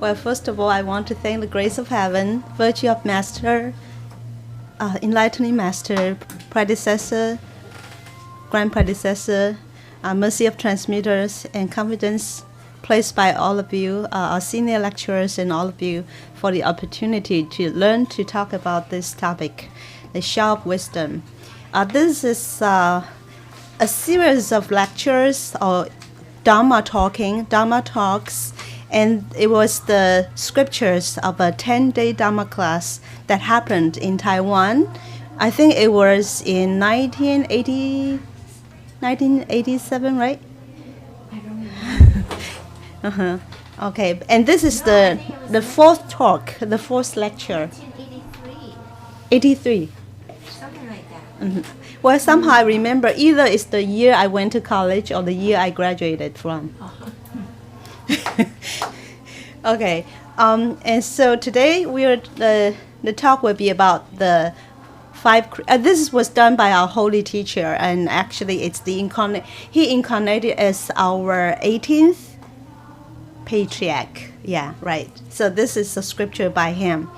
Well, first of all, I want to thank the grace of heaven, virtue of master, enlightening master, predecessor, grand predecessor, mercy of transmitters, and confidence placed by all of you, our senior lecturers and all of you, for the opportunity to learn to talk about this topic, the sharp wisdom. This is a series of lectures or Dharma talks, and it was the scriptures of a 10-day Dharma class that happened in Taiwan. I think it was in 1987, right? I don't remember. Okay, and this is the fourth talk, the fourth lecture. 1983, 83. something like that. Well, somehow I remember either it's the year I went to college or the year I graduated from. Okay, and so today the talk will be about the five. This was done by our holy teacher, and actually it's he incarnated as our 18th patriarch. Yeah, right. So this is a scripture by him,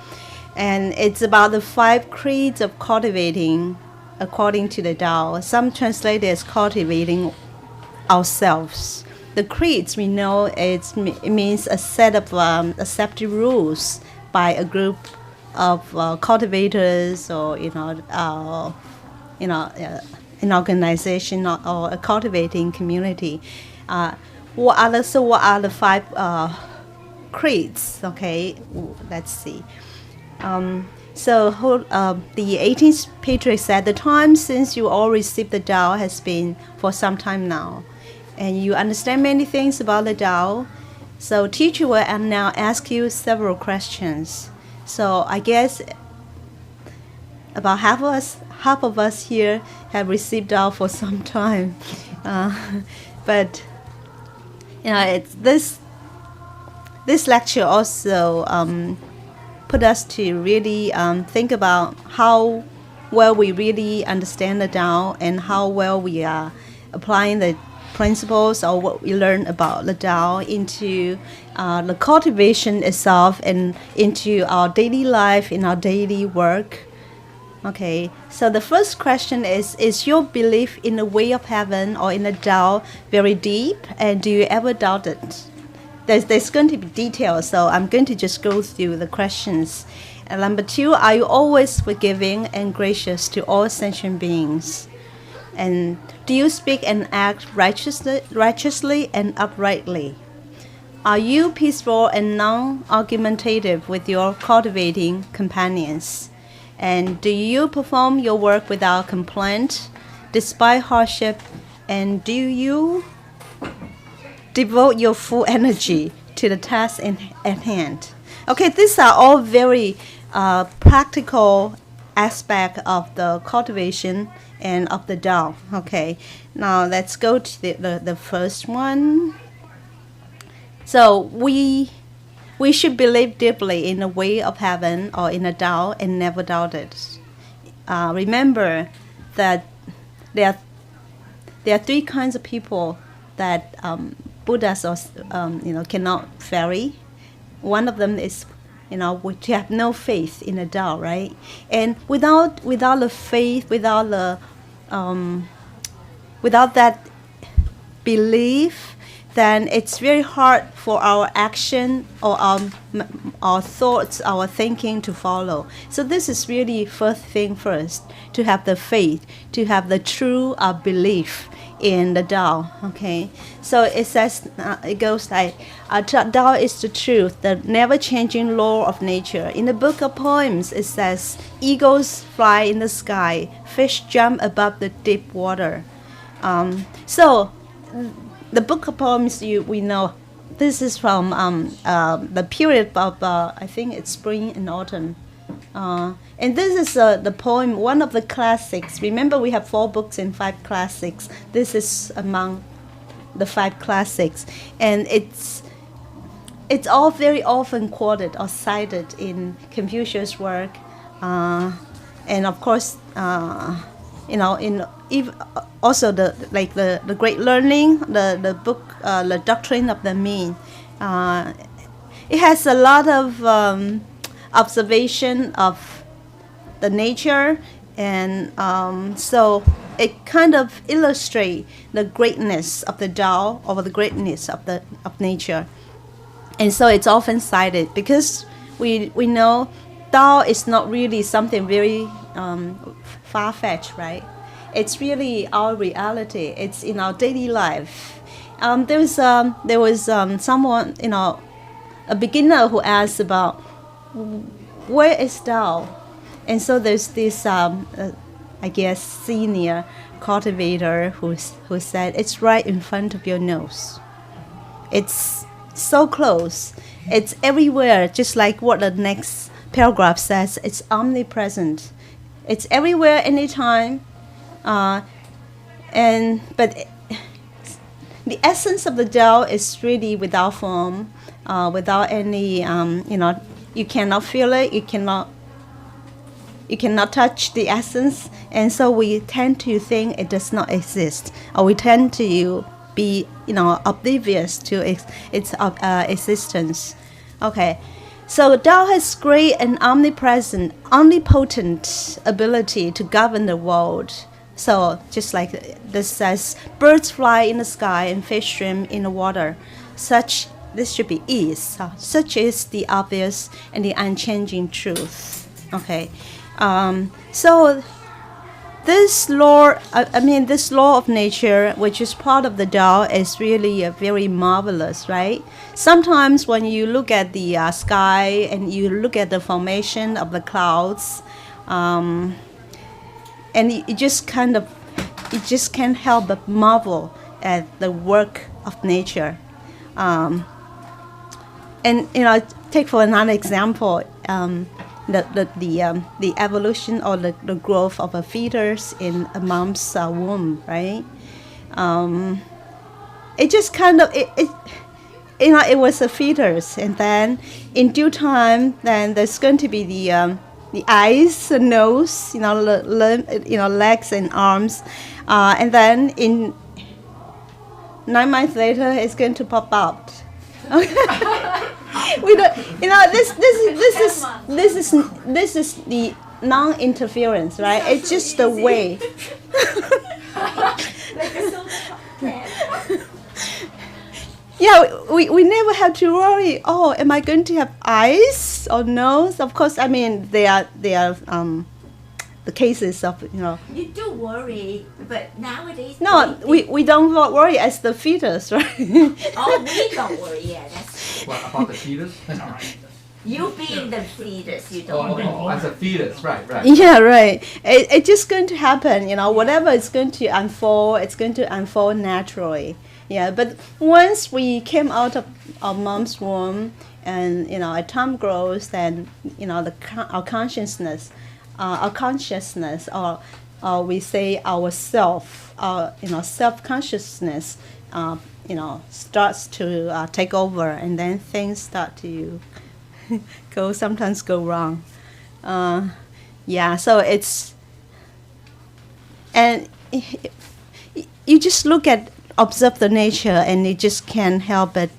and it's about the 5 creeds of cultivating according to the Tao. Some translate it as cultivating ourselves. The creeds, we know it means a set of accepted rules by a group of cultivators, or an organization or a cultivating community. What are the 5 creeds? Okay, let's see. The 18th patriarch said, the time since you all received the Tao has been for some time now, and you understand many things about the Tao. So teacher will now ask you several questions. So I guess about half of us here have received Tao for some time, but it's this lecture also put us to really think about how well we really understand the Tao and how well we are applying the principles or what we learn about the Tao into the cultivation itself and into our daily life, in our daily work. Okay, so the first question is your belief in the way of heaven or in the Tao very deep, and do you ever doubt it? There's going to be details, so I'm going to just go through the questions. And number 2, are you always forgiving and gracious to all sentient beings? And do you speak and act righteously and uprightly? Are you peaceful and non-argumentative with your cultivating companions? And do you perform your work without complaint, despite hardship? And do you devote your full energy to the task at hand? Okay, these are all very practical aspects of the cultivation and of the Tao. Okay, now let's go to the first one. So we should believe deeply in the way of heaven or in the Tao and never doubt it. Remember that there are 3 kinds of people that Buddhas cannot vary. One of them is which have no faith in the Tao, right? And without the faith, without that belief, then it's very hard for our action or our thoughts, our thinking to follow. So this is really first thing first, to have the faith, to have the true belief in the Tao. Okay, so it says, it goes like, Tao is the truth, the never-changing law of nature. In the book of poems, it says, eagles fly in the sky, fish jump above the deep water. So the book of poems, we know, this is from the period of, I think it's spring and autumn. And this is the poem, one of the classics. Remember, we have 4 books and 5 classics. This is among the 5 classics. And it's all very often quoted or cited in Confucius' work. And of course, also the Great Learning, the book, the Doctrine of the Mean. it has a lot of observation of the nature, and so it kind of illustrates the greatness of the Tao or the greatness of nature. And so it's often cited because we know Tao is not really something very far-fetched, right? It's really our reality. It's in our daily life. There was someone, a beginner who asked about where is Tao, and so there's this I guess senior cultivator who said it's right in front of your nose. It's so close. It's everywhere, just like what the next paragraph says. It's omnipresent. It's everywhere, anytime. But the essence of the Tao is really without form, without any, you cannot feel it. You cannot touch the essence, and so we tend to think it does not exist, or we tend to be, oblivious to its existence. Okay, so Tao has great and omnipotent ability to govern the world. So just like this says, birds fly in the sky and fish swim in the water. This should be is. Such is the obvious and the unchanging truth. Okay. So this law, this law of nature, which is part of the Tao, is really very marvelous, right? Sometimes when you look at the sky and you look at the formation of the clouds, and you just can't help but marvel at the work of nature. And take for another example. The evolution or the growth of a fetus in a mom's womb, right? It just kind of it was a fetus, and then in due time, then there's going to be the eyes, the nose, legs and arms, and then in 9 months later, it's going to pop out. We don't, this is the non-interference, right? It's just the way. Yeah, we never have to worry. Oh, am I going to have eyes or nose? Of course, they are the cases of You do worry, but nowadays. No, we don't worry as the fetus, right? Oh, we don't worry. Yeah, that's. What about the fetus? All right. You being the fetus, you don't worry. As a fetus, right. Yeah, right. It's just going to happen, whatever is going to unfold, it's going to unfold naturally. Yeah, but once we came out of our mom's womb and, as time grows, then, our consciousness, or we say our self, self-consciousness, starts to take over, and then things start to sometimes go wrong. So it's, and you just observe the nature, and you just can't help but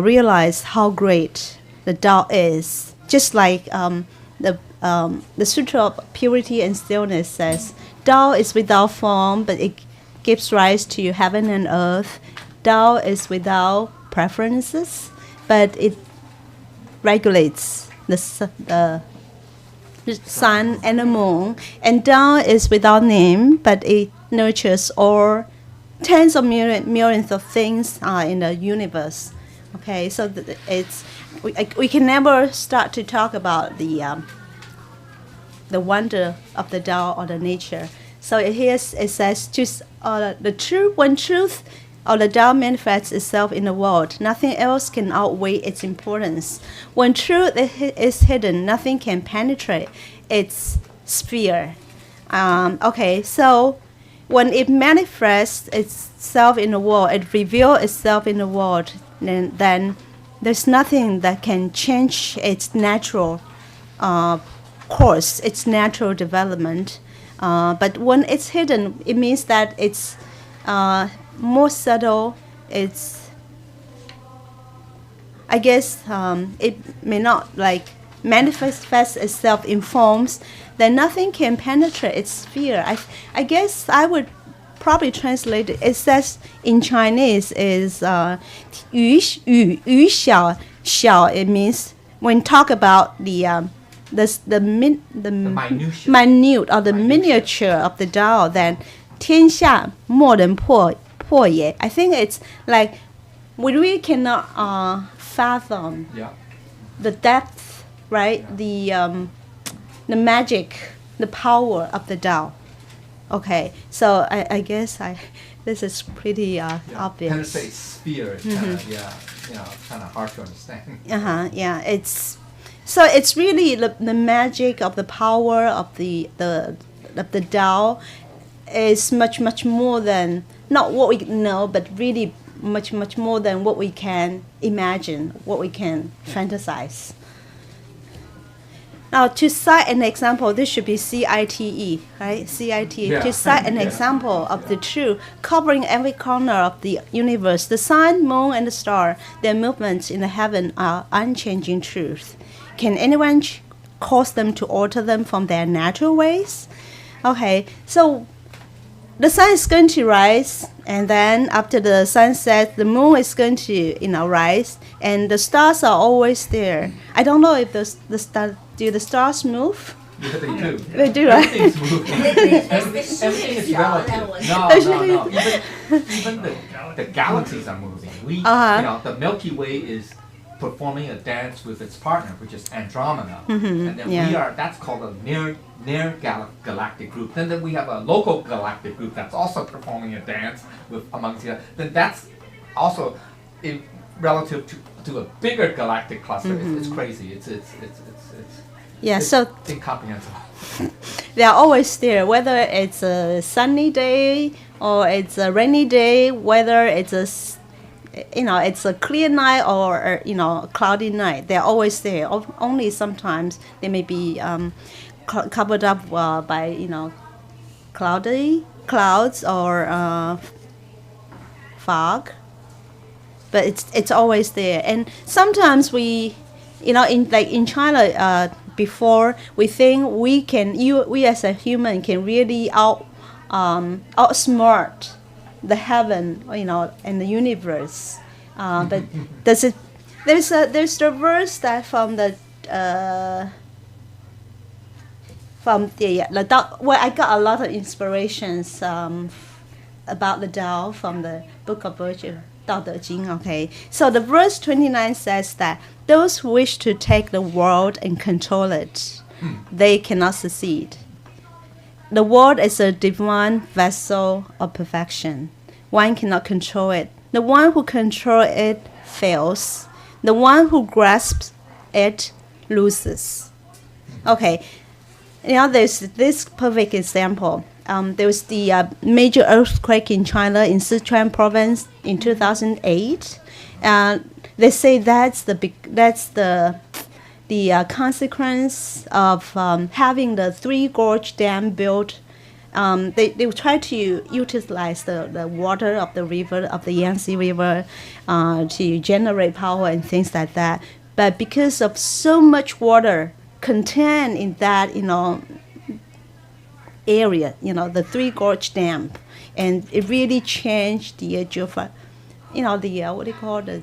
realize how great the Tao is. Just like the Sutra of Purity and Stillness says, Tao is without form, but it gives rise to heaven and earth. Tao is without preferences, but it regulates the sun and the moon. And Tao is without name, but it nurtures all tens of millions of things in the universe. Okay, so we can never start to talk about the wonder of the Tao or the nature. So here it says, just when truth or the Tao manifests itself in the world, nothing else can outweigh its importance. When truth is hidden, nothing can penetrate its sphere. So when it manifests itself in the world, it reveals itself in the world, then there's nothing that can change its natural course, its natural development. But when it's hidden, it means that it's more subtle, it's I guess it may not like manifest itself in forms, then nothing can penetrate its sphere. I guess I would probably translate it. It says in Chinese is 鱼小小. It means when talk about the minutia. minute or the miniature of the Tao, then 天下莫能破也. I think it's like we really cannot fathom Yeah. the depth, right? The magic, the power of the Tao. Okay, so I guess this is pretty obvious. Penetrate sphere is kind of kind of hard to understand. Yeah, it's really the magic of the power of the Tao is much more than not what we know, but really much more than what we can imagine, what we can fantasize. Now, to cite an example, this should be CITE, right? CITE. Yeah. To cite an example of the truth, covering every corner of the universe, the sun, moon, and the star, their movements in the heaven are unchanging truth. Can anyone cause them to alter them from their natural ways? Okay, so the sun is going to rise, and then after the sunset, the moon is going to rise, and the stars are always there. I don't know if the stars move? Yeah, they do. They do, right? Everything's moving. Everything is relative. No. Even the galaxies are moving. The Milky Way is performing a dance with its partner, which is Andromeda, and then that's called a near galactic group. Then we have a local galactic group that's also performing a dance amongst the other. Then that's also relative to a bigger galactic cluster. It's crazy. It's so incomprehensible. they are always there, whether it's a sunny day or it's a rainy day, whether it's it's a clear night or a cloudy night. They're always there. Only sometimes they may be covered up by clouds or fog, but it's always there. And sometimes we in China before, we think we as a human can really outsmart the heaven, and the universe. But there's the verse that from the Tao, well, I got a lot of inspirations about the Tao from the Book of Virtue, Tao Te Ching. Okay, so the verse 29 says that those who wish to take the world and control it, they cannot succeed. The world is a divine vessel of perfection. One cannot control it. The one who controls it fails. The one who grasps it loses. Okay, there's this perfect example. There was the major earthquake in China in Sichuan province in 2008. They say that's the consequence of having the Three Gorge Dam built. They try to utilize the water of the river, of the Yangtze River, to generate power and things like that. But because of so much water contained in that, area, the Three Gorge Dam, and it really changed the what do you call the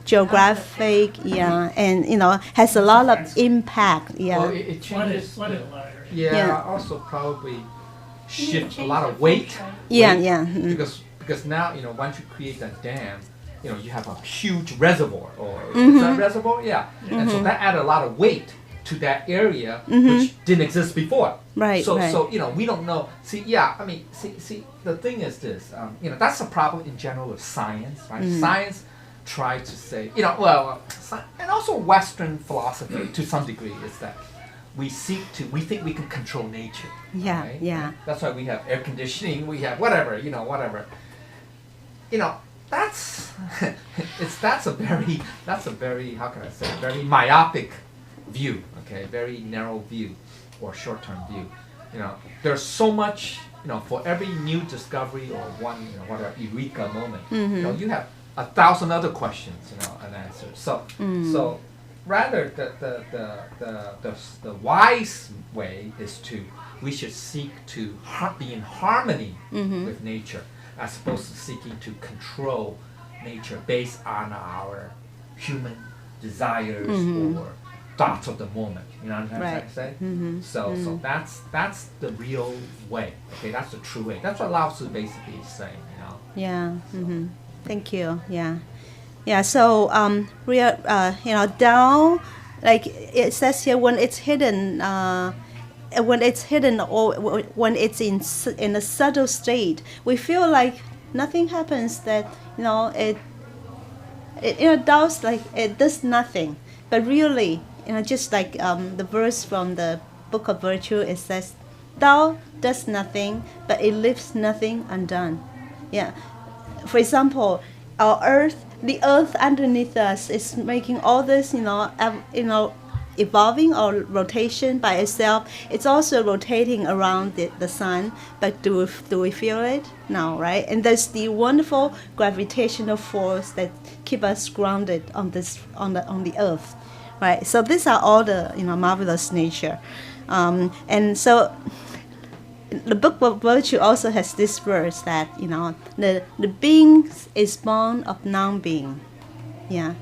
geographic, and has a lot of impact. Well, it changes. Also probably shift a lot of weight. Because now once you create that dam, you have a huge reservoir, or is that a reservoir? And so that added a lot of weight to that area which didn't exist before. Right. So we don't know. See, the thing is this. That's a problem in general with science, right? Science try to say, and also Western philosophy to some degree is that we think we can control nature. Right? That's why we have air conditioning, we have whatever. That's that's a very how can I say, very myopic view, okay, very narrow view or short-term view. There's so much for every new discovery or one, whatever eureka moment, you have 1,000 other questions, and answers. So rather the wise way is we should seek to be in harmony with nature, as opposed to seeking to control nature based on our human desires or thoughts of the moment. You know what I'm trying to say? So that's the real way. Okay, that's the true way. That's what Lao Tzu basically is saying. Yeah. So. Thank you. Yeah. Yeah. So real. Tao, like it says here, when it's hidden. Or when it's in a subtle state, we feel like nothing happens. That Tao's like it does nothing, but really, just like the verse from the Book of Virtue, it says, Tao does nothing, but it leaves nothing undone. Yeah. For example, the earth underneath us is making all this, evolving or rotation by itself. It's also rotating around the sun, but do we feel it? No, right? And there's the wonderful gravitational force that keep us grounded on the earth, right? So these are all the marvelous nature, and so the Book of Virtue also has this verse that the being is born of non-being. Yeah.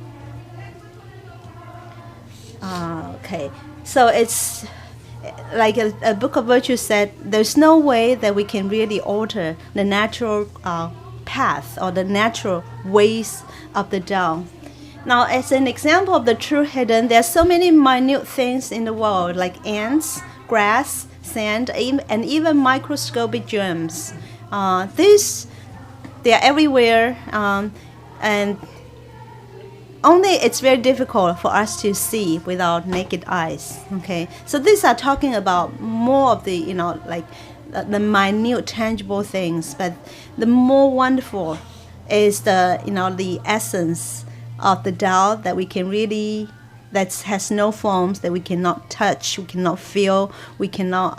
Okay, so it's like a Book of Virtue said, there's no way that we can really alter the natural path or the natural ways of the Tao. Now, as an example of the true hidden, there are so many minute things in the world, like ants, grass, sand, and even microscopic germs. They are everywhere, and only it's very difficult for us to see with our naked eyes. Okay, so these are talking about more of the the minute tangible things, but the more wonderful is the essence of the Tao that we can really, that has no forms, that we cannot touch, we cannot feel, we cannot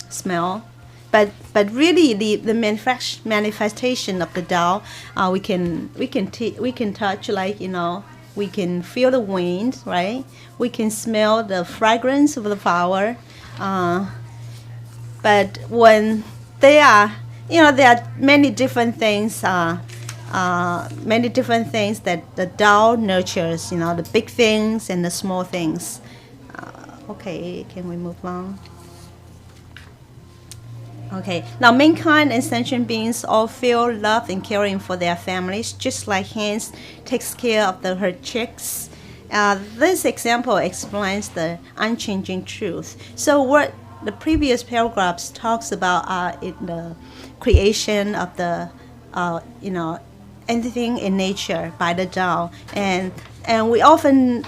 smell. But really the manifestation of the Tao, we can touch, like we can feel the wind, right? We can smell the fragrance of the flower. But when there are many different things. Many different things that the Tao nurtures. The big things and the small things. Okay, can we move on? Okay, now mankind and sentient beings all feel love and caring for their families, just like hens takes care of her chicks. This example explains the unchanging truth. So what the previous paragraphs talks about in the creation of the anything in nature by the Tao, and we often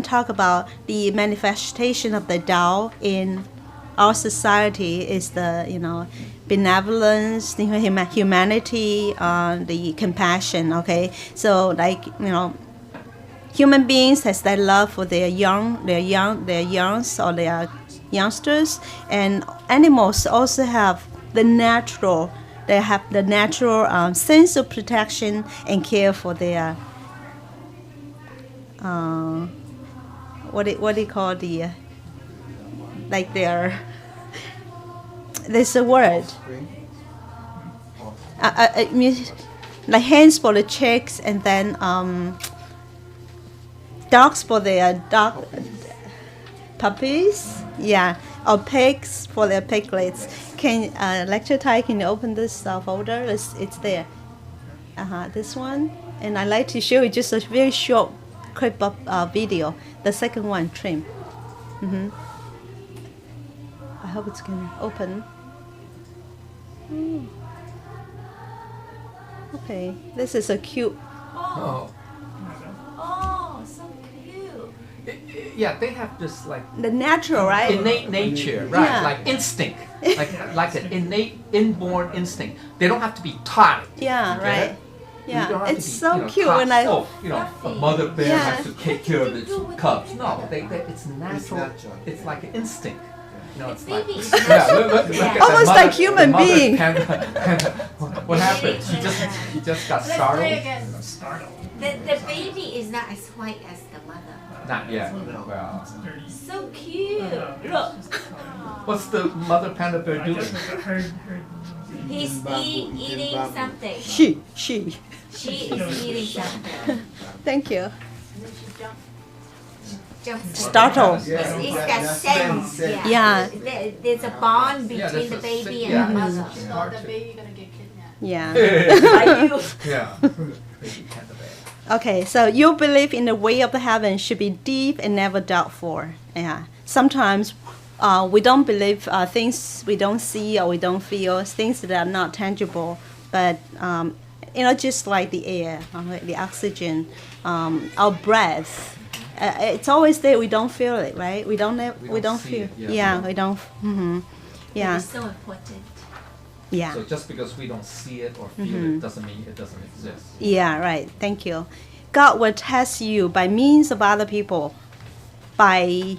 talk about the manifestation of the Tao in our society is the benevolence, the humanity, the compassion. Okay, so like human beings has that love for their youngs or their youngsters, and animals also have the natural. They have the natural sense of protection and care for their what do you call the like their, there's a word. Like hens for the chicks, and then dogs for their dog puppies. Yeah, or pigs for their piglets. Can Lecture Thai, can you open this folder? It's there. This one, and I like to show you just a very short clip of video. The second one, trim. I hope it's gonna open. Okay, this is a cute. Oh, so cute. Yeah, they have this like the natural, right? Innate nature, right? Yeah. Like instinct, like an innate, inborn instinct. They don't have to be taught. Yeah, right. It? Yeah, it's so cute taught, when I. a mother bear Yeah. has to take care of its cubs. No, it's natural. It's like an instinct. You know, The it's like, baby is yeah, look at Almost the like mother, human the mother being. Panda. What happened? He just got Let's startled. play again. Startled. The baby is not as white as the mother. Not yet. No. Well, It's dirty. So cute. Look, what's the mother panda bear I doing? just heard he's eating something. She. She is eating something. Thank you. Just Startled. It's got sense. Yeah. There's a bond Yeah, between there's the a baby sen- and yeah. the mother. It's No, hard the to- baby gonna get kidnapped. Yeah. By you. Yeah. Baby panda bear. Okay, so your belief in the way of the heaven should be deep and never doubtful. Yeah. Sometimes we don't believe things we don't see or we don't feel, things that are not tangible. But just like the air, like the oxygen, our breath. It's always there. We don't feel it, right? We don't see feel. it, yeah. Yeah, we don't. Yeah, It's so important. yeah. So just because we don't see it or feel it doesn't mean it doesn't exist. Yeah, right. Thank you. God will test you by means of other people, by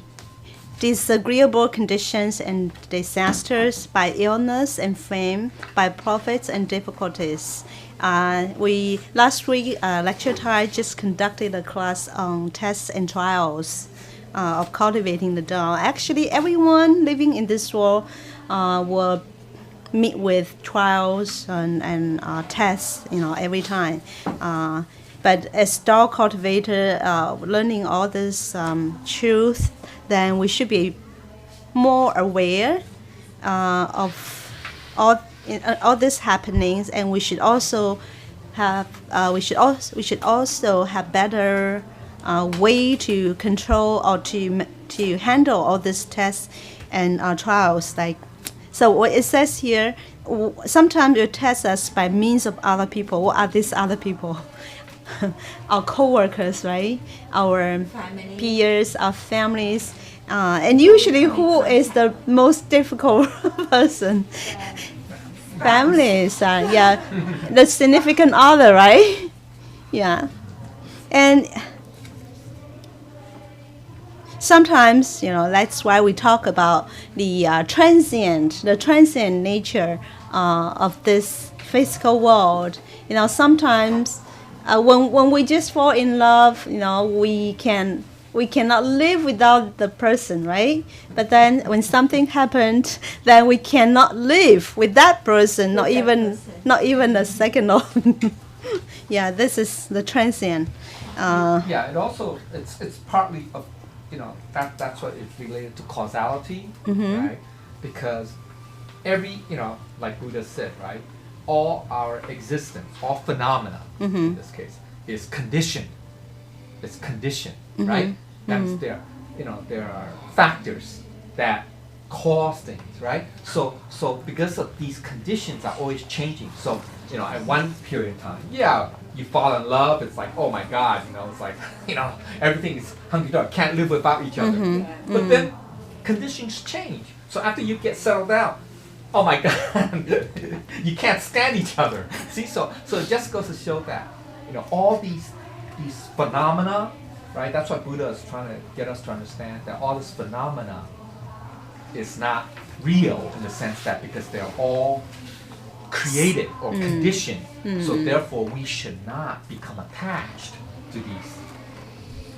disagreeable conditions and disasters, by illness and fame, by profits and difficulties. We last week lecture time just conducted a class on tests and trials of cultivating the Tao. Actually, everyone living in this world will meet with trials and tests, every time. But as Tao cultivator, learning all this truth, then we should be more aware of all these happenings, and we should also have better way to control or to handle all these tests and trials. So what it says here, sometimes it tests us by means of other people. What are these other people? Our co-workers, right? Our Family. peers, our families, and usually who is the most difficult person? Families, yeah, the significant other, right? Yeah, and sometimes, that's why we talk about the transient nature of this physical world. Sometimes when we just fall in love, we cannot live without the person, right? But then when something happened, then we cannot live with that person, not even a second of. Yeah, this is the transient. Yeah, it also it's partly of that's what it's related to causality, right? Because every like Buddha said, right, all our existence, all phenomena in this case is conditioned. It's conditioned, right? That's there. There are factors that cause things, right? So because of these conditions are always changing. So at one period of time, you fall in love. It's like, oh my God, it's like everything is hunky dory. Can't live without each other. But then conditions change. So after you get settled down, oh my God, you can't stand each other. See, so it just goes to show that all these phenomena, right? That's what Buddha is trying to get us to understand, that all this phenomena is not real in the sense that because they're all created or conditioned, so therefore we should not become attached to these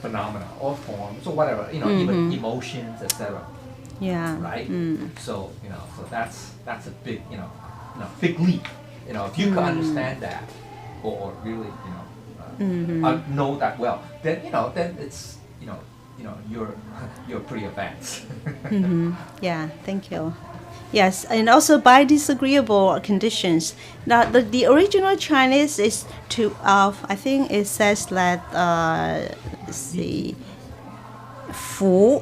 phenomena or forms or whatever, even emotions, etc. Yeah. Right? So so that's a big big leap. If you can understand that or really know that well, then it's you're pretty advanced. Yeah, thank you. Yes, and also by disagreeable conditions. Now, the original Chinese is I think it says that, let's see, 福,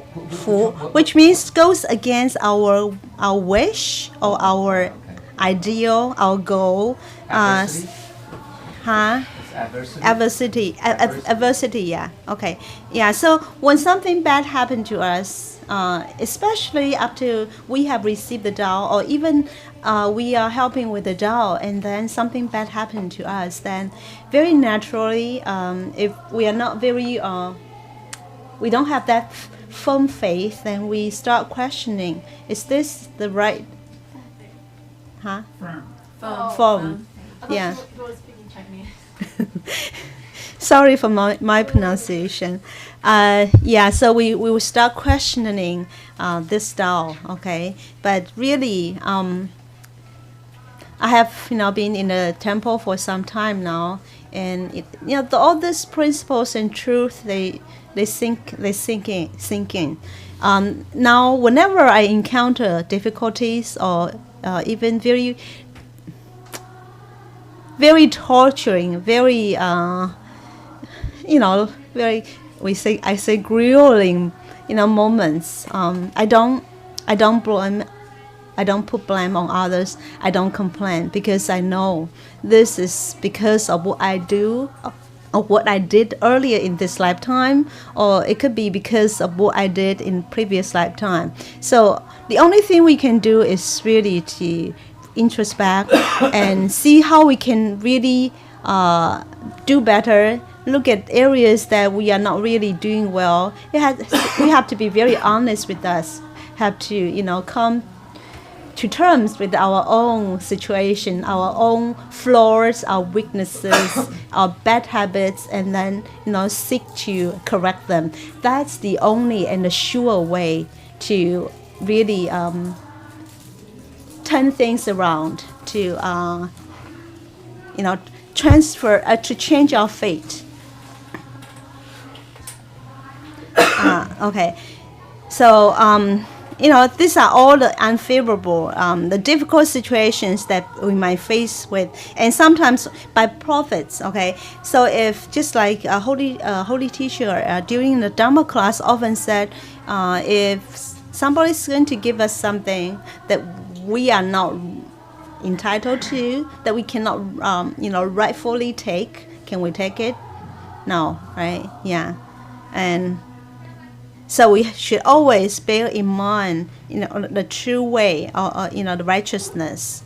which means goes against our wish or our ideal, our goal. Adversity? Huh? Adversity. Adversity, yeah. Okay. Yeah, so when something bad happened to us, especially after we have received the Tao, or even we are helping with the Tao, and then something bad happened to us, then very naturally, if we are not very, we don't have that firm faith, then we start questioning, is this the right, huh? Firm. Yeah. Sorry for my pronunciation. So we will start questioning this style, okay? But really, I have been in the temple for some time now, and all these principles and truth they sink in. Now, whenever I encounter difficulties or even very very torturing, very I say grueling, moments. I don't put blame on others. I don't complain because I know this is because of what I do, or what I did earlier in this lifetime, or it could be because of what I did in previous lifetime. So the only thing we can do is really to introspect and see how we can really do better. Look at areas that we are not really doing well. We have to be very honest with us. Have to come to terms with our own situation, our own flaws, our weaknesses, our bad habits, and then seek to correct them. That's the only and the sure way to really turn things around, to transfer, to change our fate. Okay, so these are all the unfavorable, the difficult situations that we might face with, and sometimes by prophets. Okay, so if just like a holy teacher during the Dharma class often said, if somebody's going to give us something that we are not entitled to, that we cannot rightfully take, can we take it? No, right? Yeah. And so we should always bear in mind the true way, or the righteousness.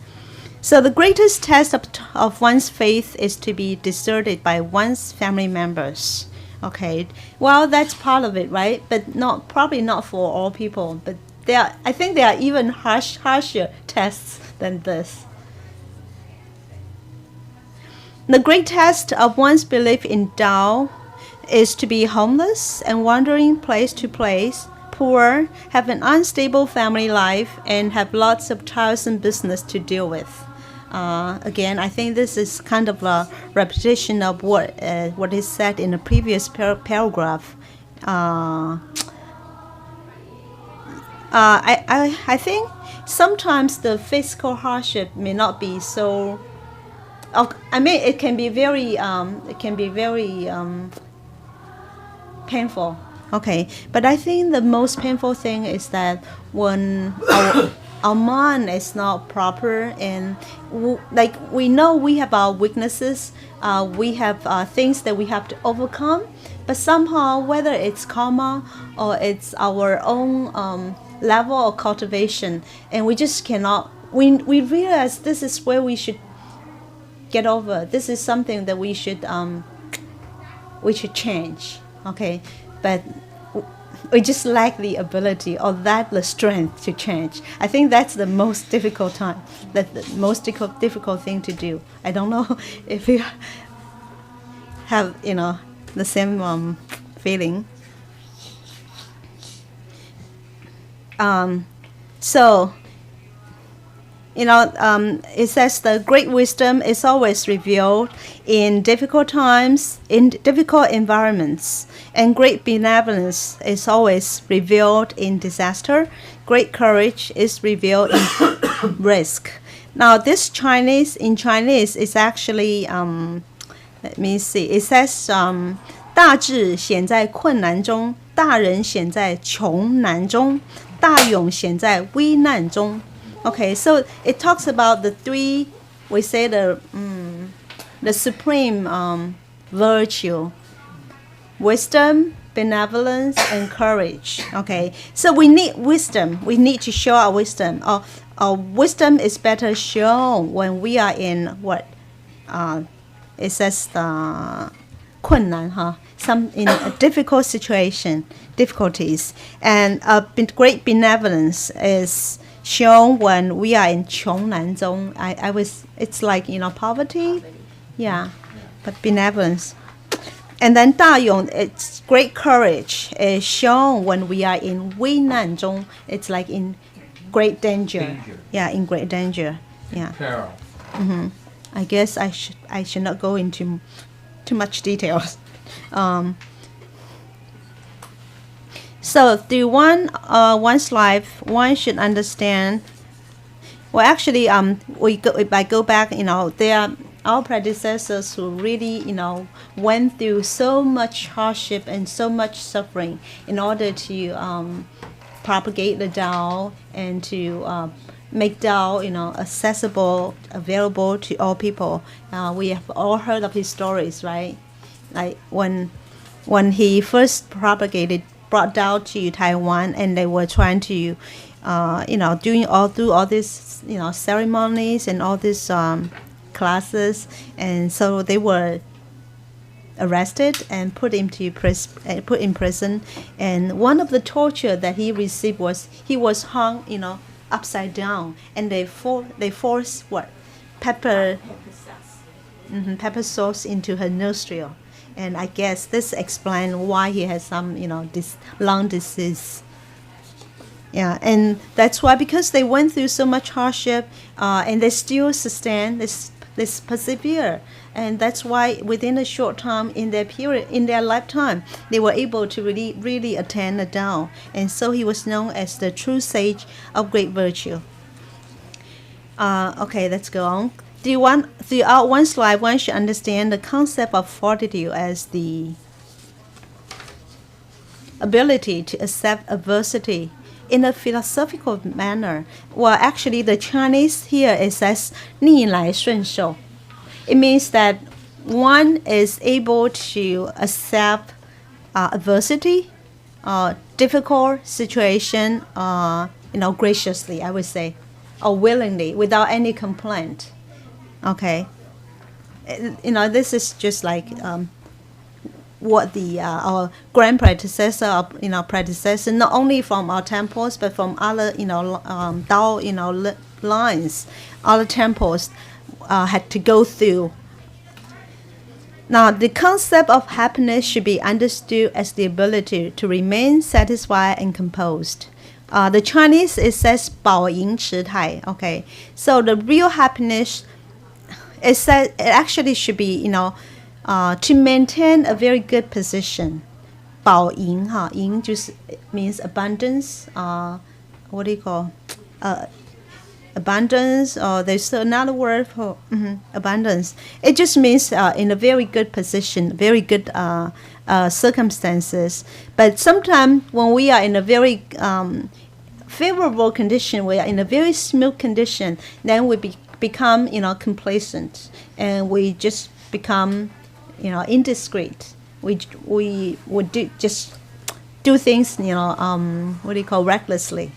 So the greatest test of one's faith is to be deserted by one's family members. Okay, well, that's part of it, right? But probably not for all people. But I think there are even harsher tests than this. The great test of one's belief in Tao is to be homeless and wandering place to place, poor, have an unstable family life, and have lots of tiresome business to deal with. Again, I think this is kind of a repetition of what is said in the previous paragraph. I think sometimes the physical hardship may not be so. It can be very painful. Okay, but I think the most painful thing is that when our mind is not proper, and we know we have our weaknesses, we have things that we have to overcome, but somehow, whether it's karma or it's our own level of cultivation, and we just cannot. We realize this is where we should get over. This is something that we should change. Okay, but we just lack the ability or the strength to change. I think that's the most difficult time. That's the most difficult thing to do. I don't know if you have the same feeling. It says the great wisdom is always revealed in difficult times, in difficult environments, and great benevolence is always revealed in disaster. Great courage is revealed in risk. Now, this in Chinese is actually, let me see, it says, 大智显在困难中，大人显在穷难中，大勇显在危难中。Okay, so it talks about the three, we say the supreme virtue: wisdom, benevolence, and courage. Okay, so we need wisdom. We need to show our wisdom. Our wisdom is better shown when we are in it says 困难哈 some in a difficult situation, difficulties, and great benevolence is shown when we are in 穷难中. It's like poverty, yeah, but benevolence. And then 大勇, it's great courage is shown when we are in 危难中. It's like in great danger. Yeah, in great danger. Yeah. Peril. I guess I should not go into too much details. So through one's life, one should understand. Well, actually, if I go back, there are our predecessors who really, went through so much hardship and so much suffering in order to propagate the Tao and to make Tao, accessible, available to all people. We have all heard of his stories, right? Like when he first brought Tao to Taiwan, and they were trying to, doing all these, ceremonies and all these classes, and so they were arrested and put in prison. And one of the torture that he received was he was hung, upside down, and they forced pepper sauce into her nostril, and I guess this explains why he has some this lung disease. Yeah, and that's why, because they went through so much hardship, and they still sustain this persevere, and that's why within a short time in their lifetime, they were able to really attain the Tao, and so he was known as the true sage of great virtue. Okay, let's go on. Throughout one's life, one should understand the concept of fortitude as the ability to accept adversity in a philosophical manner. Well, actually, the Chinese here it says 逆来顺受. It means that one is able to accept adversity, difficult situation, graciously, I would say, or willingly, without any complaint. Okay, this is just like what our grand predecessor, predecessor, not only from our temples but from other, Tao, lines, other temples had to go through. Now, the concept of happiness should be understood as the ability to remain satisfied and composed. The Chinese, it says 保盈持态. Okay, so the real happiness, it actually should be, to maintain a very good position. 保盈 盈 just means abundance. What do you call? Abundance, or there's another word for abundance. It just means in a very good position, very good circumstances. But sometimes when we are in a very favorable condition, we are in a very smooth condition, then we become complacent, and we just become indiscreet. We would just do things what do you call, recklessly.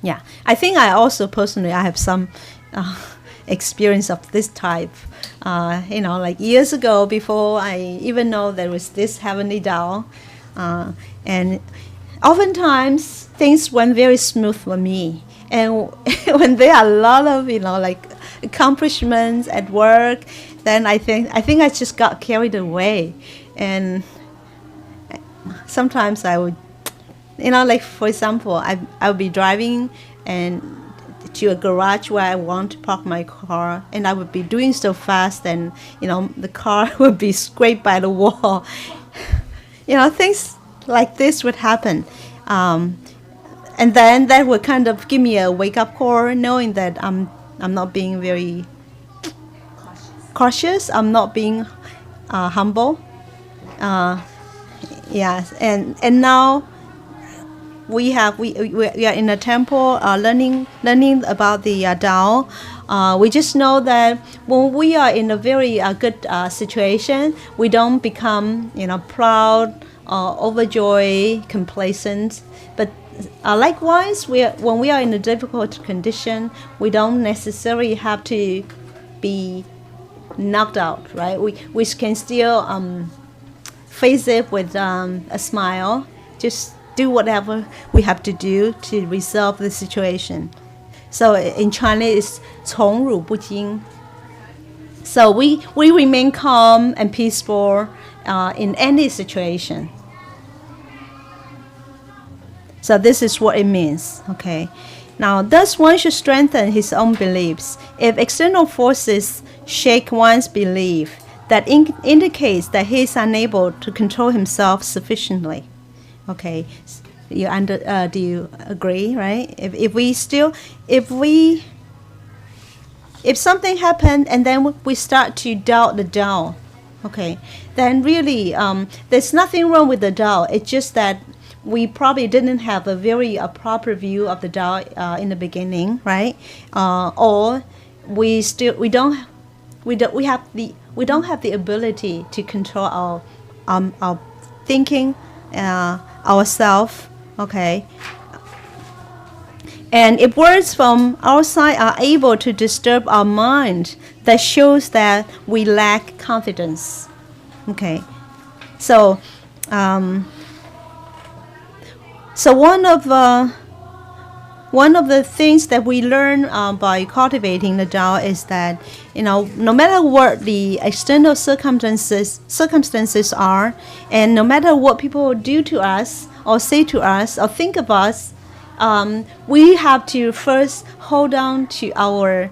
Yeah, I think I also personally I have some experience of this type. Like years ago, before I even know there was this heavenly Tao, and oftentimes things went very smooth for me. And when there are a lot of like accomplishments at work, then I think I just got carried away, and sometimes I would. Like for example, I would be driving and to a garage where I want to park my car, and I would be doing so fast, and the car would be scraped by the wall. Things like this would happen, and then that would kind of give me a wake up call, knowing that I'm not being very cautious. I'm not being humble. Yes, and now. We are in a temple learning about the Tao. We just know that when we are in a very good situation, we don't become proud or overjoyed, complacent. But likewise, when we are in a difficult condition, we don't necessarily have to be knocked out, right? We can still face it with a smile. Just do whatever we have to do to resolve the situation. So in Chinese, it's 宠辱不惊. So we remain calm and peaceful in any situation. So this is what it means, okay? Now, thus one should strengthen his own beliefs. If external forces shake one's belief, that indicates that he is unable to control himself sufficiently. Okay, do you agree, right? If something happened and then we start to doubt the Tao, okay, then really there's nothing wrong with the Tao. It's just that we probably didn't have a very proper view of the Tao in the beginning, right? Or we don't have the ability to control our thinking, ourselves, okay? And if words from outside are able to disturb our mind, that shows that we lack confidence, okay? So, one of the things that we learn by cultivating the Tao is that, no matter what the external circumstances are, and no matter what people do to us, or say to us, or think of us, we have to first hold on to our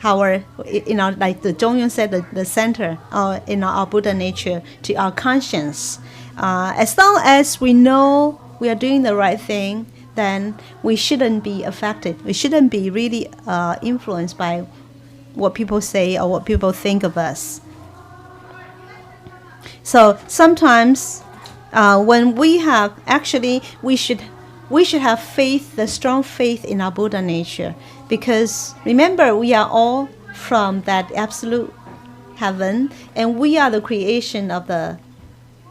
like the Zhongyun said, the center, our Buddha nature, to our conscience. As long as we know we are doing the right thing, then we shouldn't be affected. We shouldn't be really influenced by what people say or what people think of us. So sometimes when we should have faith, the strong faith in our Buddha nature, because remember, we are all from that absolute heaven, and we are the creation of the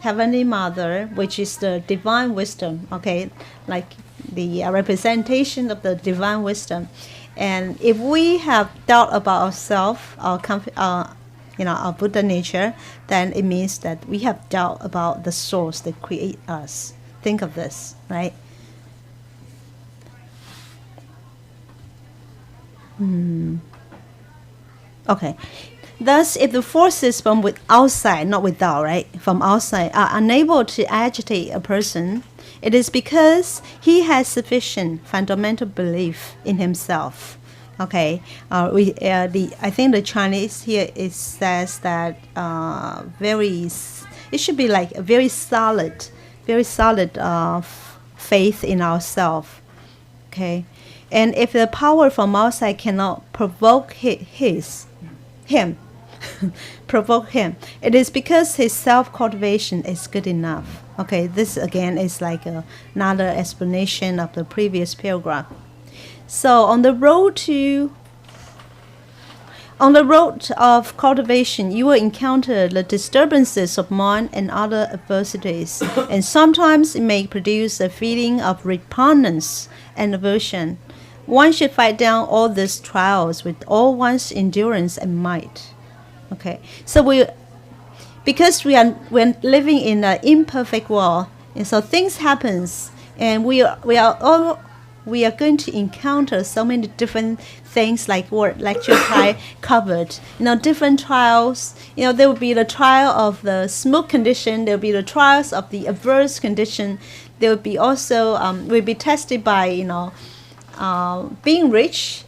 Heavenly Mother, which is the divine wisdom, okay, like the representation of the divine wisdom. And if we have doubt about ourselves, our Buddha nature, then it means that we have doubt about the source that create us. Think of this, right? Okay. Thus, if the forces from outside, not without, right, from outside, are unable to agitate a person, it is because he has sufficient fundamental belief in himself. Okay, I think the Chinese here says that it should be like a very solid faith in ourselves. Okay, and if the power from outside cannot provoke him, it is because his self-cultivation is good enough. Okay, this again is like another explanation of the previous paragraph. So on the road of cultivation, you will encounter the disturbances of mind and other adversities, and sometimes it may produce a feeling of repugnance and aversion. One should fight down all these trials with all one's endurance and might. Okay, so we're living in an imperfect world, and so things happens, and we are going to encounter so many different things, like what lecture covered. Different trials. There will be the trial of the smoke condition. There will be the trials of the adverse condition. There will be also will be tested by being rich.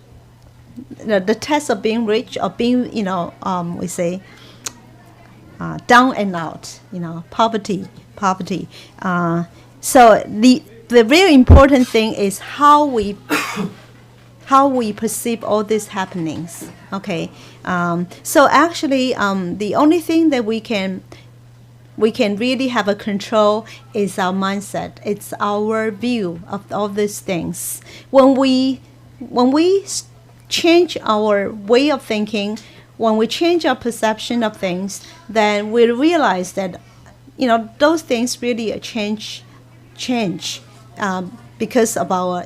The test of being rich, or being we say down and out. Poverty. So the really important thing is how we perceive all these happenings. Okay, so actually, the only thing that we can really have a control is our mindset. It's our view of all these things. When we change our way of thinking, when we change our perception of things, then we realize that those things really change. Because of our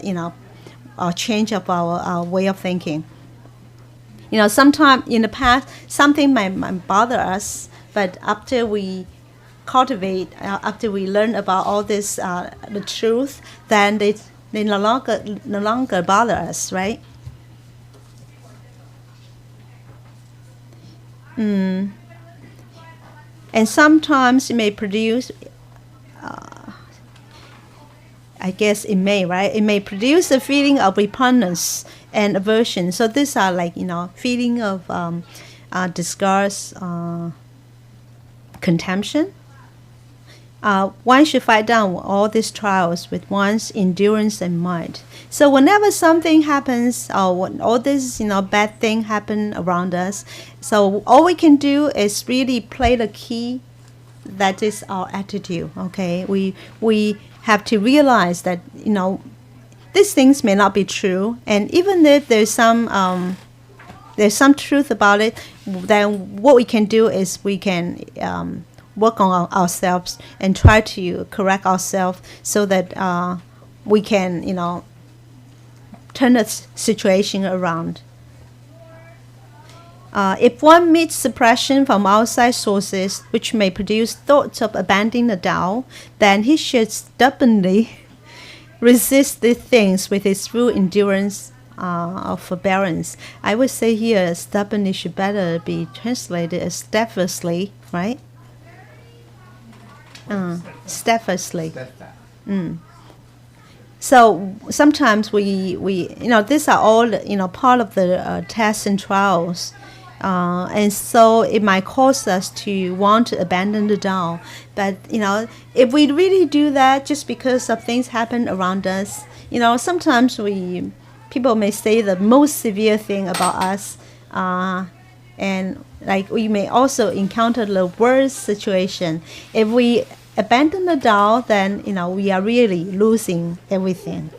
change of our way of thinking. Sometimes in the past something might bother us, but after we cultivate after we learn about all this the truth, then they no longer bother us, right? And sometimes it may produce, I guess it may, right? It may produce a feeling of repugnance and aversion. So these are like, feeling of disgust, contempt. One should fight down all these trials with one's endurance and might. So whenever something happens, or when all this, bad thing happen around us, so all we can do is really play the key. That is our attitude. Okay, we have to realize that these things may not be true, and even if there's some truth about it, then what we can do is we can work on ourselves and try to correct ourselves so that we can, turn the situation around. If one meets suppression from outside sources, which may produce thoughts of abandoning the Tao, then he should stubbornly resist these things with his full endurance of forbearance. I would say here, stubbornly should better be translated as steadfastly, right? Steadfastly. So sometimes we these are all part of the tests and trials, and so it might cause us to want to abandon the Tao. But if we really do that just because of things happen around us, sometimes people may say the most severe thing about us, and like we may also encounter the worst situation. If we abandon the Tao, then we are really losing everything,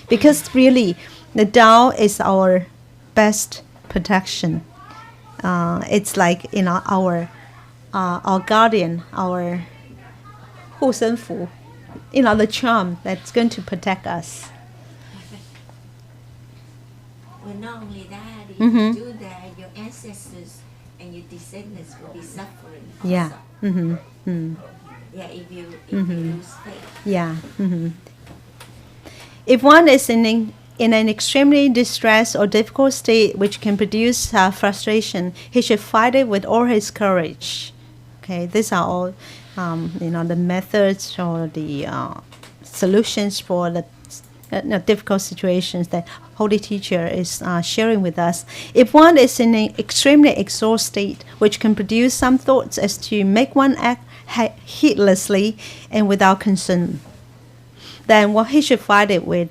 because really the Tao is our best protection. It's like our guardian, our 护身符, the charm that's going to protect us. Well, not only that, if you do that, your ancestors and your descendants will be suffering. Yeah. Also. Yeah, if you lose faith. Yeah. If one is in an extremely distressed or difficult state which can produce frustration, he should fight it with all his courage. Okay, these are all, the methods or the solutions for the difficult situations that Holy Teacher is sharing with us. If one is in an extremely exhausted state which can produce some thoughts as to make one act heedlessly and without concern, then what he should fight it with,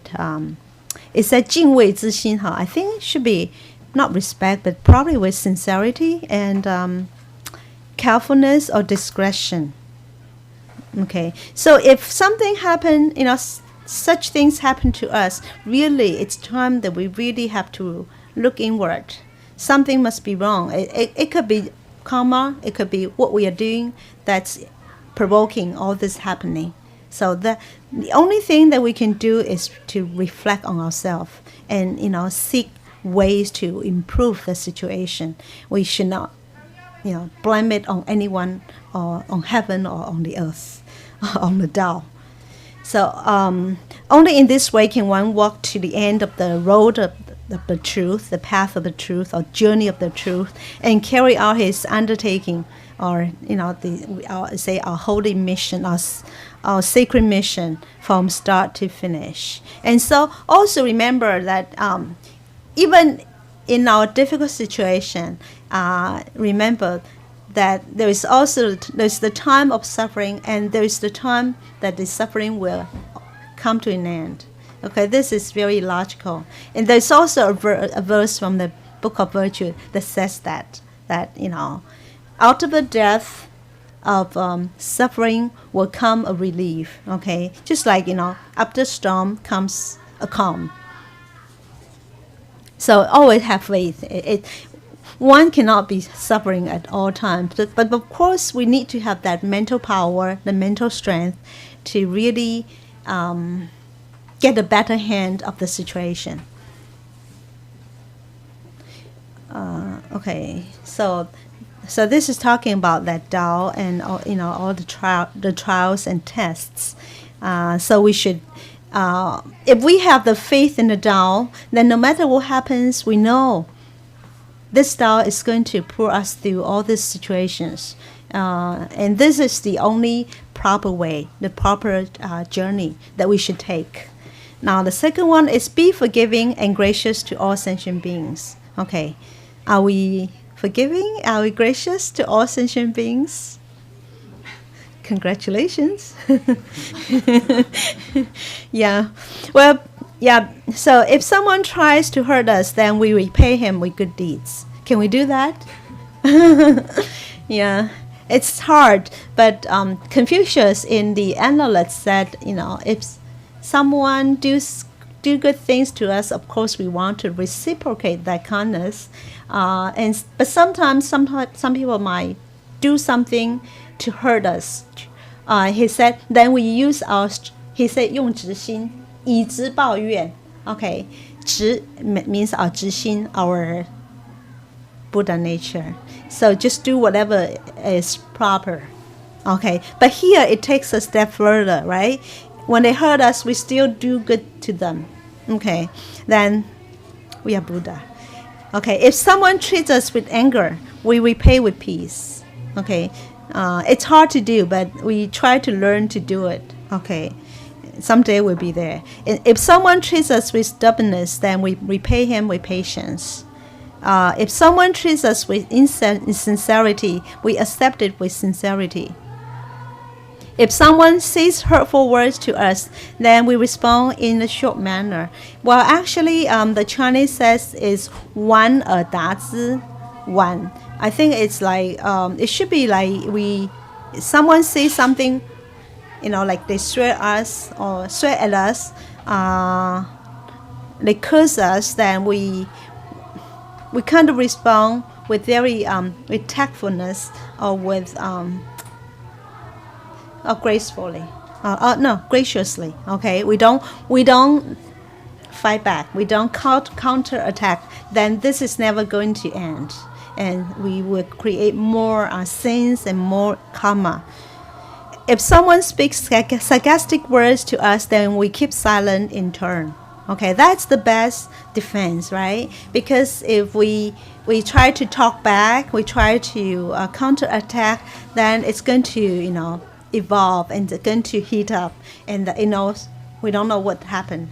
it said 敬畏之心. I think it should be not respect, but probably with sincerity and carefulness or discretion. Okay, so if something happened, such things happen to us, really it's time that we really have to look inward. Something must be wrong. It could be karma, it could be what we are doing that's provoking all this happening. So the only thing that we can do is to reflect on ourselves and seek ways to improve the situation. We should not blame it on anyone or on heaven or on the earth or on the Tao. So only in this way can one walk to the end of the road of the truth, the path of the truth, or journey of the truth, and carry out his undertaking, or our holy mission, our sacred mission from start to finish. And so also remember that even in our difficult situation, remember that there's the time of suffering, and there's the time that the suffering will come to an end. Okay, this is very logical. And there's also a verse from the Book of Virtue that says that out of the depth of suffering will come a relief. Okay, just like after storm comes a calm. So always have faith. One cannot be suffering at all times, but of course we need to have that mental power, the mental strength, to really get a better hand of the situation. Okay, so So this is talking about that Tao and all, all the trials and tests. So we should, if we have the faith in the Tao, then no matter what happens, we know this Tao is going to pull us through all these situations. And this is the only proper way, the proper journey that we should take. Now, the second one is be forgiving and gracious to all sentient beings. Okay, are we forgiving? Are we gracious to all sentient beings? Congratulations. Yeah. Well, yeah. So if someone tries to hurt us, then we repay him with good deeds. Can we do that? Yeah. It's hard, but Confucius in the Analects said, if someone do good things to us, of course we want to reciprocate that kindness. But sometimes some people might do something to hurt us. He said, then we use he said 用直心以直报怨. Okay, 直 means our 直心, our Buddha nature. So just do whatever is proper. Okay, but here it takes a step further, right? When they hurt us, we still do good to them. Okay, then we are Buddha. Okay, if someone treats us with anger, we repay with peace. Okay, it's hard to do, but we try to learn to do it. Okay, someday we'll be there. If someone treats us with stubbornness, then we repay him with patience. If someone treats us with insincerity, we accept it with sincerity. If someone says hurtful words to us, then we respond in a short manner. Well, actually, the Chinese says is 玩而达之, 玩. I think it's like, it should be like someone says something, like they swear us or swear at us, they curse us, then we kind of respond with very with tactfulness or with gracefully, graciously. Okay, we don't fight back. We don't counter attack. Then this is never going to end, and we will create more sins and more karma. If someone speaks sarcastic words to us, then we keep silent in turn. Okay, that's the best defense, right? Because if we try to talk back, we try to counterattack, then it's going to, evolve and it's going to heat up. And, we don't know what happened,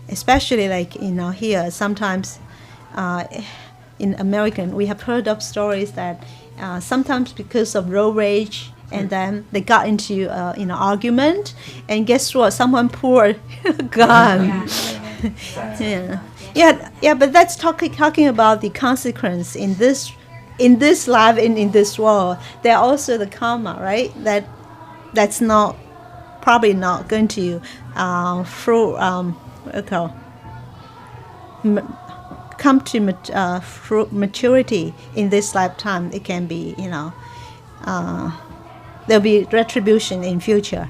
Especially like, here, sometimes in American, we have heard of stories that sometimes because of road rage, and then they got into argument, and guess what? Someone pulled a gun. Yeah. But that's talking about the consequence in this life and in this world. There are also the karma, right? That's probably not going to come to maturity in this lifetime. It can be, there'll be retribution in future.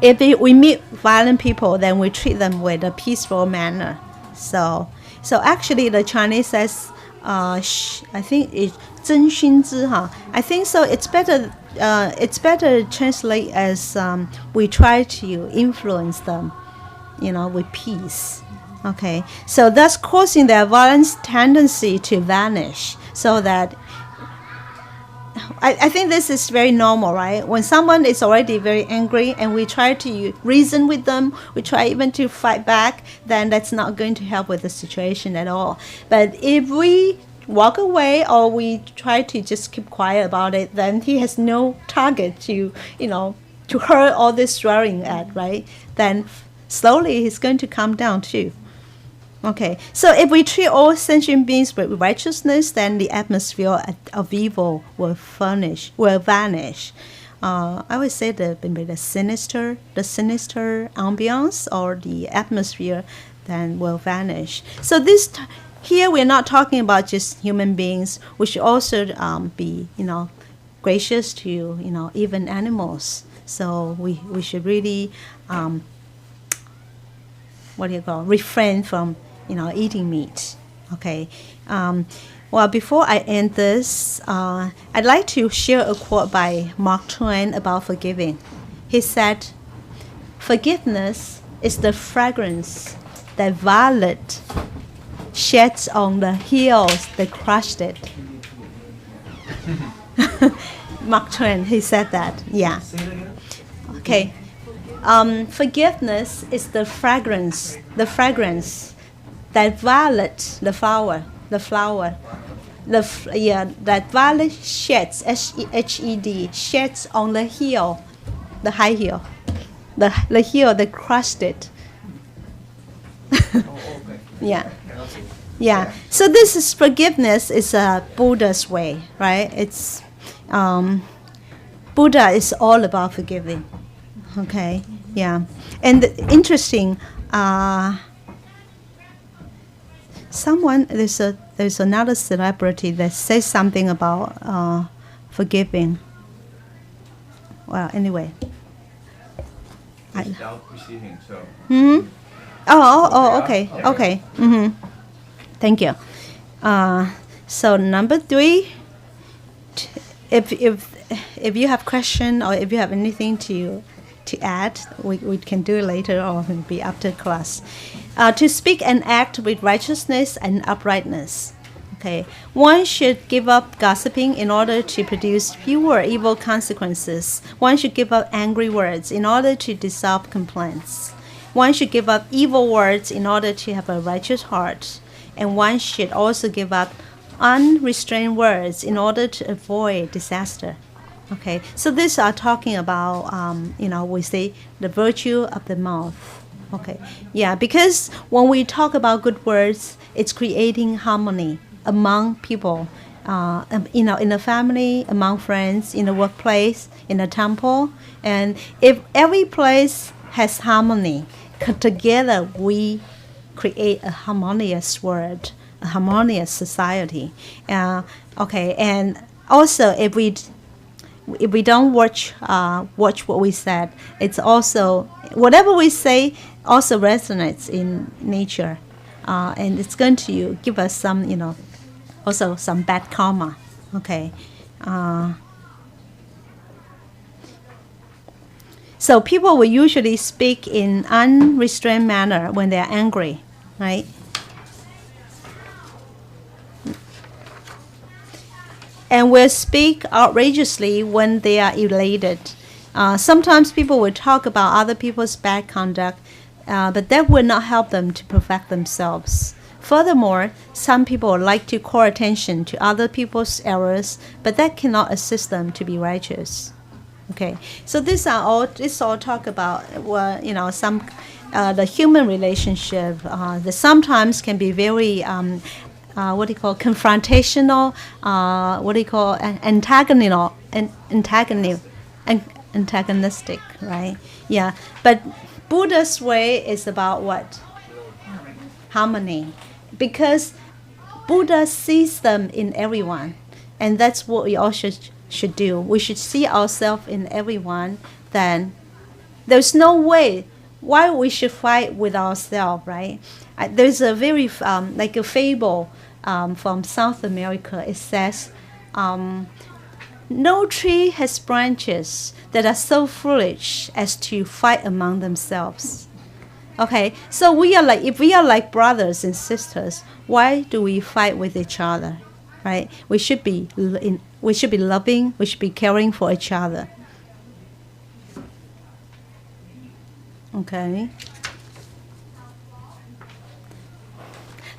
If we meet violent people, then we treat them with a peaceful manner. So actually, the Chinese says, I think it's 真心之, I think so. It's better to translate as we try to influence them, with peace. Okay, so thus causing their violent tendency to vanish, so that. I think this is very normal, right? When someone is already very angry and we try to reason with them, we try even to fight back, then that's not going to help with the situation at all. But if we walk away or we try to just keep quiet about it, then he has no target to hurt all this swearing at, right? Then slowly he's going to calm down too. Okay, so if we treat all sentient beings with righteousness, then the atmosphere of evil will vanish. I would say the sinister ambience or the atmosphere then will vanish. So here we're not talking about just human beings. We should also be gracious to even animals. So we should really refrain from eating meat. Okay, Well, before I end this, I'd like to share a quote by Mark Twain about forgiving. He said, "Forgiveness is the fragrance that violet sheds on the hills that crushed it." Mark Twain, he said that. Yeah. Okay. Forgiveness is the fragrance that violet, the flower, that violet sheds, H-E-D, sheds on the hill, the high hill, the hill that crushed it. Yeah. Yeah. So this is forgiveness is a Buddha's way, right? It's Buddha is all about forgiving. Okay. Yeah. And interesting. There's another celebrity that says something about forgiving. Well, anyway. Without receiving, so. Mm-hmm. Okay. Okay. Mm-hmm. Thank you. So number 3, if you have question or if you have anything to add, we can do it later or maybe after class. To speak and act with righteousness and uprightness. Okay, one should give up gossiping in order to produce fewer evil consequences. One should give up angry words in order to dissolve complaints. One should give up evil words in order to have a righteous heart. And one should also give up unrestrained words in order to avoid disaster. Okay, so these are talking about, we say the virtue of the mouth. Okay, yeah, because when we talk about good words, it's creating harmony among people, in a family, among friends, in the workplace, in the temple. And if every place has harmony, together we create a harmonious world, a harmonious society. Okay, and also if we don't watch what we said, it's also whatever we say also resonates in nature, and it's going to give us some, also some bad karma. Okay. So people will usually speak in unrestrained manner when they are angry, right? And will speak outrageously when they are elated. Sometimes people will talk about other people's bad conduct, but that will not help them to perfect themselves. Furthermore, some people like to call attention to other people's errors, but that cannot assist them to be righteous. Okay, so this all talk about some the human relationship that sometimes can be very confrontational, antagonistic, right? Yeah, but Buddha's way is about what? Harmony, because Buddha sees them in everyone, and that's what we all should do. We should see ourselves in everyone. Then there's no way why we should fight with ourselves, right? There's a very like a fable from South America. It says, no tree has branches that are so foolish as to fight among themselves. Okay, so if we are like brothers and sisters, why do we fight with each other, right? We should be loving, we should be caring for each other. Okay.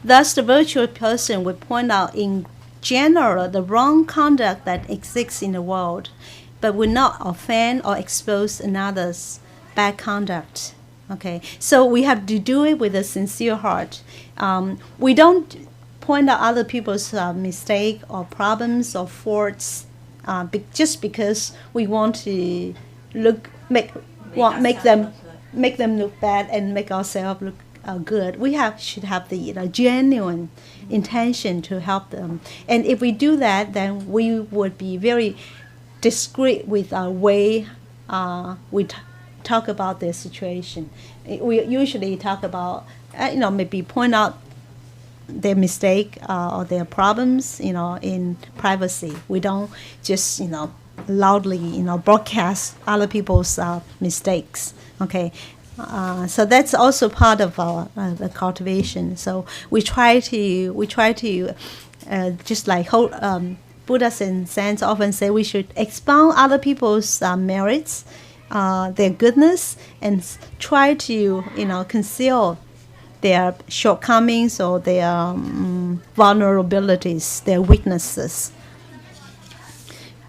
Thus, the virtuous person would point out in general the wrong conduct that exists in the world, but would not offend or expose another's bad conduct. Okay, so we have to do it with a sincere heart. We don't point out other people's mistake or problems or faults just because we want to make them look bad and make ourselves look good. We should have the genuine intention to help them. And if we do that, then we would be very discreet with our way we talk about the situation. We usually talk about, maybe point out their mistake or their problems, in privacy. We don't just, loudly, broadcast other people's mistakes. Okay, so that's also part of our the cultivation. So we try to just like Buddhas and saints often say we should expound other people's merits, their goodness, and try to conceal their shortcomings or their vulnerabilities, their weaknesses.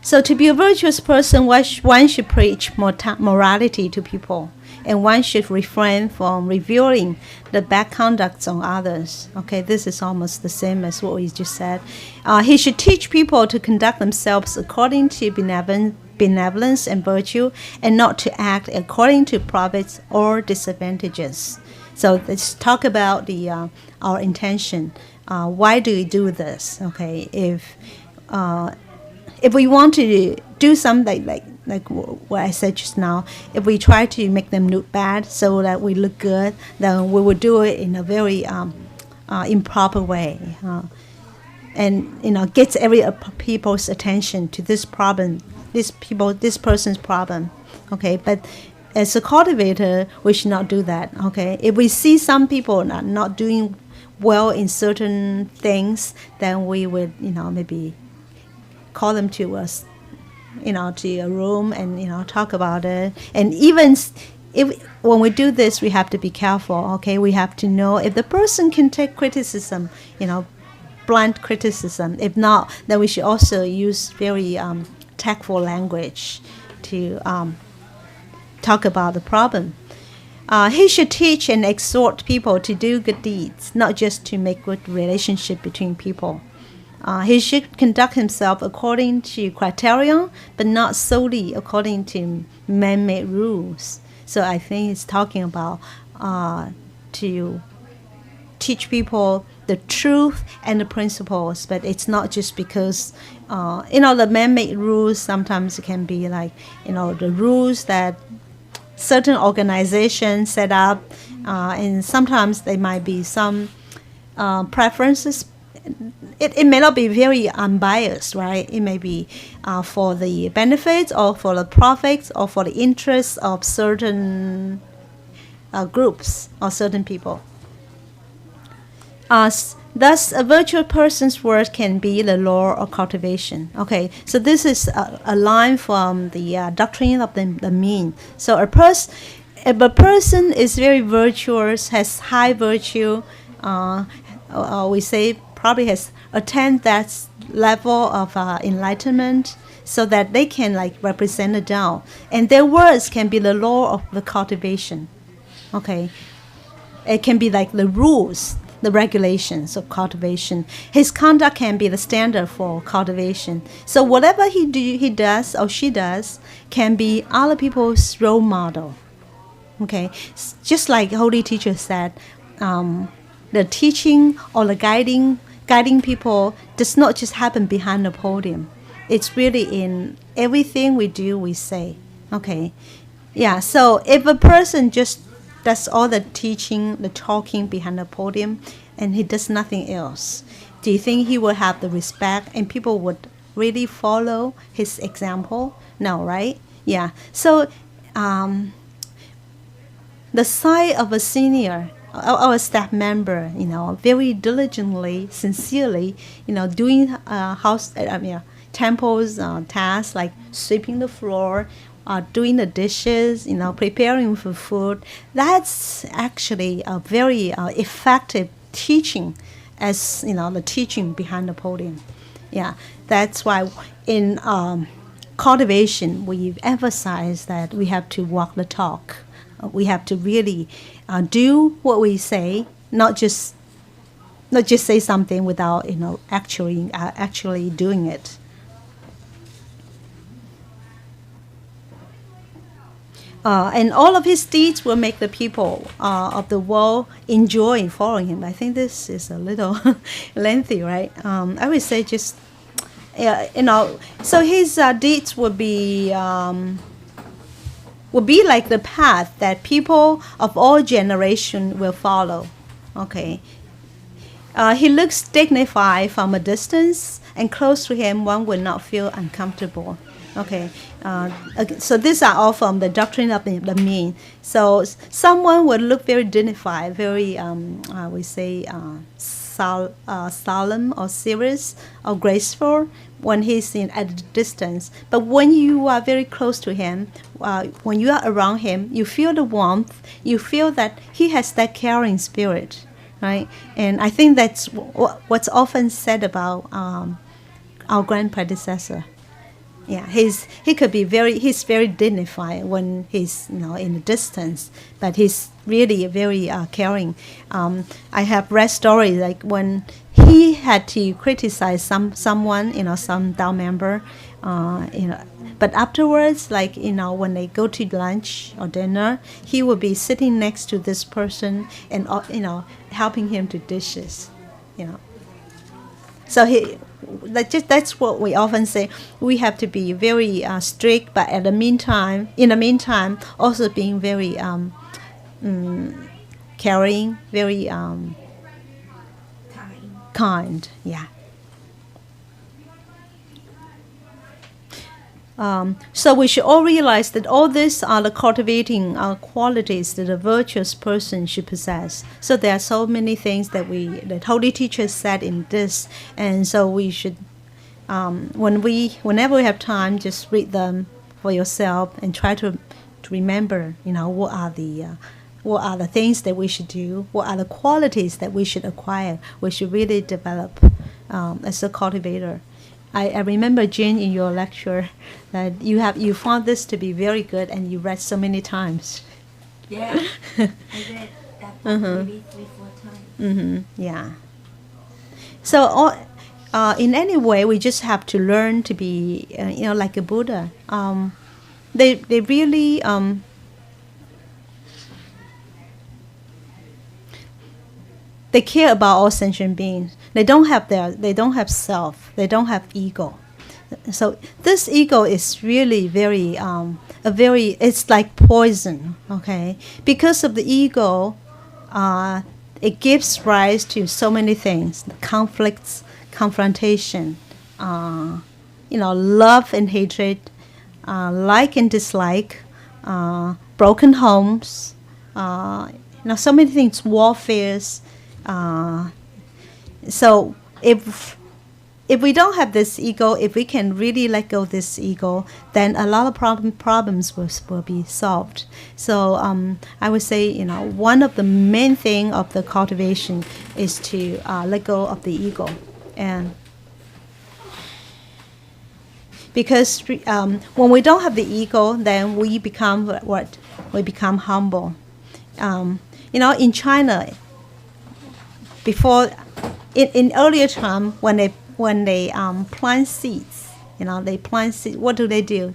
So to be a virtuous person, one should preach morality to people, and one should refrain from revealing the bad conducts on others. Okay, this is almost the same as what we just said. He should teach people to conduct themselves according to benevolence and virtue, and not to act according to profits or disadvantages. So let's talk about our intention. Why do we do this? Okay, if we want to do something like what I said just now, if we try to make them look bad so that we look good, then we will do it in a very improper way, and gets every people's attention to this problem, this person's problem. Okay, but as a cultivator, we should not do that. Okay, if we see some people not doing well in certain things, then we would maybe call them to us, to a room and talk about it. And even when we do this, we have to be careful. Okay, we have to know if the person can take criticism, blunt criticism. If not, then we should also use very tactful language to talk about the problem. He should teach and exhort people to do good deeds, not just to make good relationship between people. He should conduct himself according to criterion, but not solely according to man-made rules. So I think he's talking about to teach people the truth and the principles, but it's not just because, the man-made rules sometimes it can be like, the rules that certain organizations set up, and sometimes there might be some preferences. It may not be very unbiased, right? It may be for the benefits or for the profits or for the interests of certain groups or certain people. Thus, a virtuous person's word can be the law of cultivation. Okay, so this is a line from the doctrine of the mean. So if a person is very virtuous, has high virtue, we say probably has attained that level of enlightenment, so that they can represent the Tao, and their words can be the law of the cultivation. Okay, it can be like the rules, the regulations of cultivation. His conduct can be the standard for cultivation. So whatever he does or she does can be other people's role model. Okay, just like Holy Teacher said, the teaching or the guiding people does not just happen behind the podium. It's really in everything we do, we say. Okay, yeah. So if a person just does all the teaching, the talking behind the podium, and he does nothing else, do you think he will have the respect and people would really follow his example? No, right? Yeah. So the sight of a senior or a staff member, very diligently, sincerely, doing temples tasks like sweeping the floor, doing the dishes, preparing for food. That's actually a very effective teaching, as the teaching behind the podium. Yeah, that's why in cultivation we emphasize that we have to walk the talk. We have to really do what we say, not just say something without actually doing it. And all of his deeds will make the people of the world enjoy following him. I think this is a little lengthy, right? I would say just, so his deeds would be like the path that people of all generations will follow. Okay. He looks dignified from a distance, and close to him, one will not feel uncomfortable. Okay, so these are all from the doctrine of the mean. So someone would look very dignified, very, we say, solemn or serious or graceful when he's at a distance. But when you are very close to him, when you are around him, you feel the warmth. You feel that he has that caring spirit, right? And I think that's what's often said about our grand predecessor. Yeah, he's very dignified when he's in the distance, but he's really very caring. I have read stories like when he had to criticize someone, some Dao member, but afterwards, like when they go to lunch or dinner, he will be sitting next to this person and helping him to dishes, So that's what we often say. We have to be very strict, but in the meantime, also being very caring, very kind. Yeah. So we should all realize that all these are the cultivating qualities that a virtuous person should possess. So there are so many things that Holy Teachers said in this, and so we should, whenever we have time, just read them for yourself and try to remember, what are the things that we should do, what are the qualities that we should acquire, we should really develop as a cultivator. I remember, Jane, in your lecture that you found this to be very good, and you read so many times. Yeah, I read that book maybe 3-4 times. Yeah. So, in any way, we just have to learn to be, like a Buddha. They really they care about all sentient beings. They don't have self. They don't have ego. So this ego is really very it's like poison. Okay, because of the ego, it gives rise to so many things: conflicts, confrontation, love and hatred, like and dislike, broken homes, so many things, warfares. So if we don't have this ego, if we can really let go of this ego, then a lot of problems will be solved. So I would say, one of the main thing of the cultivation is to let go of the ego. And because when we don't have the ego, then we become what? We become humble. In China, before, in earlier time, when they plant seeds, they plant seeds. What do?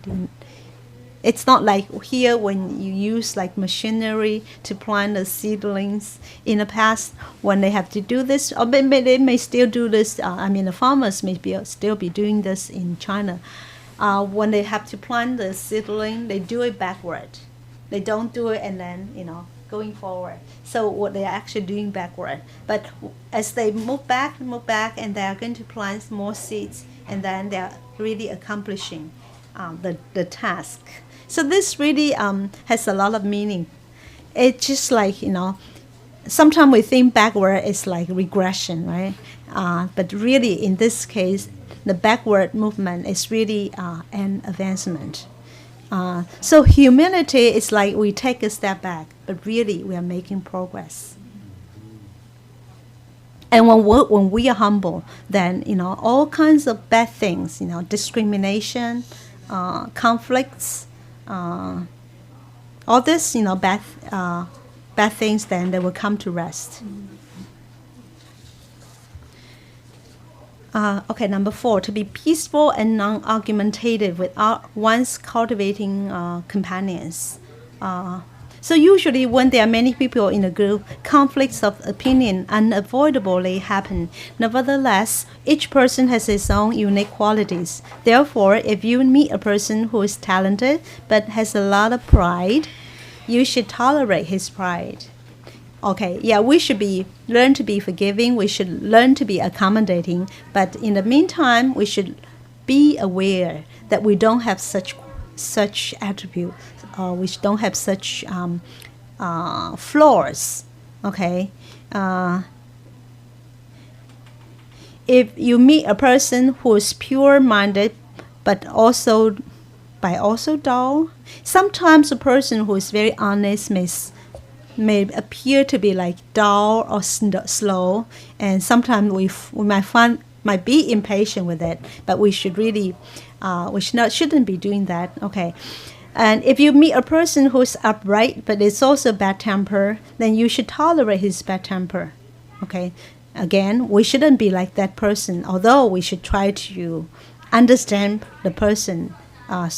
It's not like here when you use like machinery to plant the seedlings. In the past, when they have to do this, or they may still do this. The farmers may still be doing this in China. When they have to plant the seedling, they do it backward. They don't do it and then going forward. So what they are actually doing backward. But as they move back, and they are going to plant more seeds, and then they are really accomplishing the task. So this really has a lot of meaning. It's just like, sometimes we think backward is like regression, right? But really, in this case, the backward movement is really an advancement. So humility is like we take a step back, but really we are making progress. And when we are humble, then all kinds of bad things, discrimination, conflicts, all this bad things, then they will come to rest. Okay, number 4, to be peaceful and non-argumentative with one's cultivating companions. So usually when there are many people in a group, conflicts of opinion unavoidably happen. Nevertheless, each person has his own unique qualities. Therefore, if you meet a person who is talented but has a lot of pride, you should tolerate his pride. Okay, yeah, we should learn to be forgiving. We should learn to be accommodating. But in the meantime, we should be aware that we don't have such attributes, or we don't have such flaws. Okay, if you meet a person who is pure-minded, but also dull, sometimes a person who is very honest may appear to be like dull or slow, and sometimes we might be impatient with it, but we should really shouldn't be doing that. Okay, and if you meet a person who's upright but is also bad temper, then you should tolerate his bad temper. Okay, again, we shouldn't be like that person, although we should try to understand the person's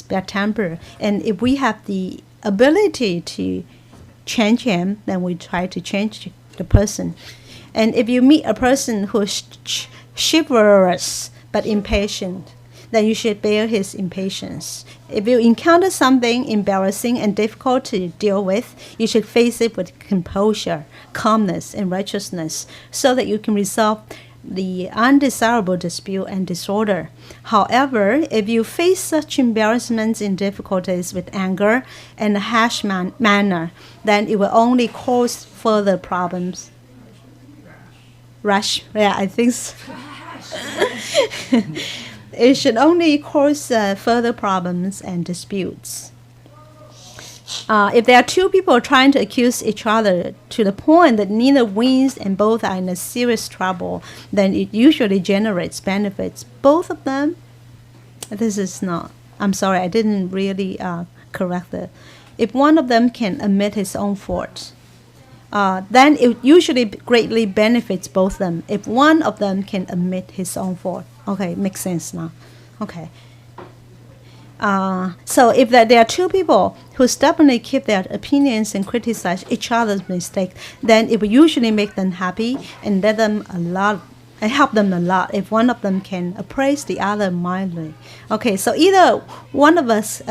bad temper, and if we have the ability to change him, then we try to change the person. And if you meet a person who's chivalrous but impatient, then you should bear his impatience. If you encounter something embarrassing and difficult to deal with, you should face it with composure, calmness, and righteousness, so that you can resolve the undesirable dispute and disorder. However, if you face such embarrassments and difficulties with anger and a harsh manner, then it will only cause further problems. Rash? Yeah, I think so. It should only cause further problems and disputes. If there are two people trying to accuse each other to the point that neither wins and both are in a serious trouble, then it usually generates benefits. Both of them, I'm sorry, I didn't really correct it. If one of them can admit his own fault, then it usually greatly benefits both of them. If one of them can admit his own fault. Okay, makes sense now. Okay. So if there are two people who stubbornly keep their opinions and criticize each other's mistakes, then it will usually make them happy and help them a lot if one of them can appraise the other mildly. Okay, so either one of us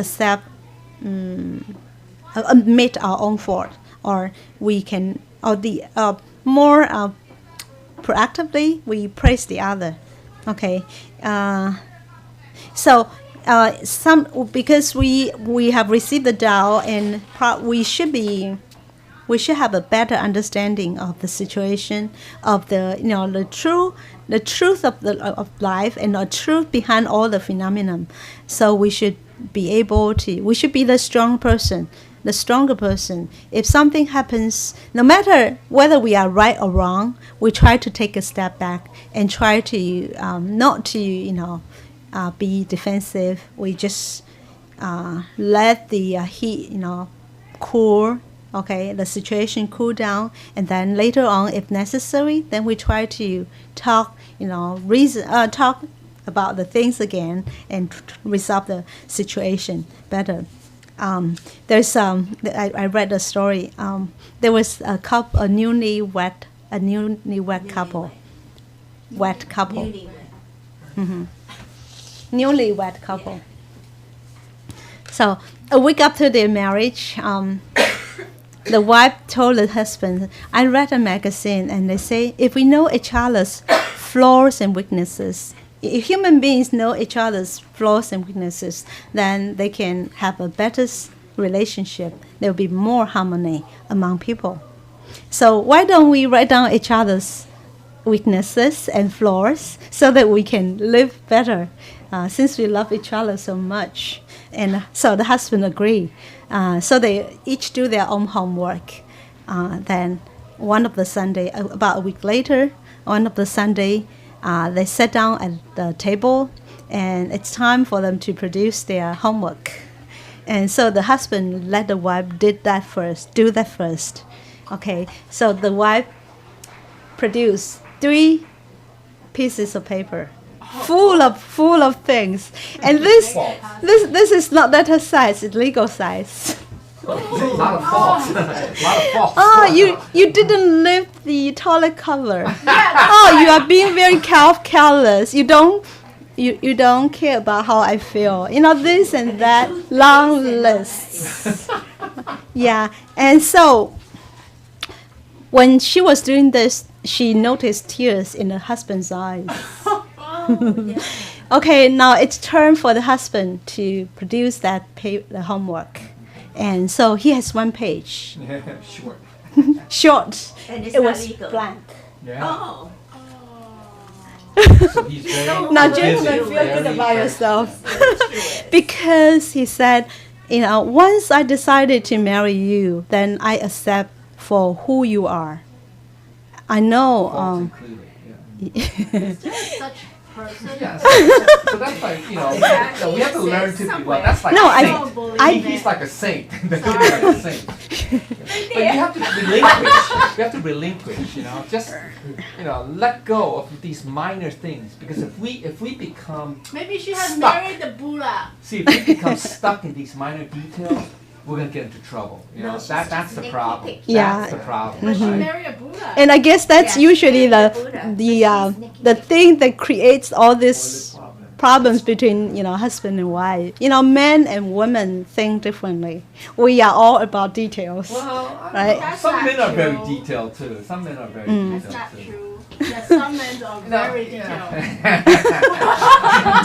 admit our own fault, or we can, more proactively, we praise the other. Okay, because we have received the Tao, and we should have a better understanding of the situation, of the truth of life, and the truth behind all the phenomenon. So we should be the stronger person. If something happens, no matter whether we are right or wrong, we try to take a step back and try to not to be defensive. We just let the heat cool. Okay, the situation cool down, and then later on, if necessary, then we try to talk talk about the things again and resolve the situation better. There's I read a story. There was a newlywed couple. Newlywed couple. So a week after their marriage, the wife told the husband, "I read a magazine, and they say if we know each other's flaws and weaknesses, if human beings know each other's flaws and weaknesses, then they can have a better relationship. There will be more harmony among people. So why don't we write down each other's weaknesses and flaws so that we can live better, since we love each other so much?" And so the husband agreed. So they each do their own homework. Then one of the Sunday, about a week later, they sat down at the table, and it's time for them to produce their homework. And so the husband let the wife do that first. Okay, so the wife produced 3 pieces of paper full of things, and this is not letter size, it's legal size. A lot of faults. Oh, you didn't lift the toilet cover. Oh, you are being very careless. You don't care about how I feel. This and that, long lists. Yeah, and so when she was doing this, she noticed tears in her husband's eyes. Okay, now it's turn for the husband to produce the homework. And so he has 1 page. Sure. Short. And it's It not was legal. blank. Yeah. Oh. So he's very Now, busy, gentlemen, feel very good about busy. yourself. Because he said, once I decided to marry you, then I accept for who you are. I know. Faults included, yeah. Is there such person? Yes. So that's like, we have to learn to be, well, that's like No, a saint. I- He's like a saint. The kid is like a saint. But you have to relinquish, just, let go of these minor things. Because if we become, Maybe she has Stuck. married the Buddha. see, if we become stuck in these minor details, we're going to get into trouble. No, she's That's just the making problem. pictures. Yeah. That's the problem. But she right? married a Buddha. And I guess that's Yeah, usually the Buddha. the thing that creates all these problems between husband and wife. Men and women think differently. We are all about details. Well, I don't Right. know. That's Some not men are very true. detailed too. Some men are very That's detailed not too. true. Yes, some men are very detailed.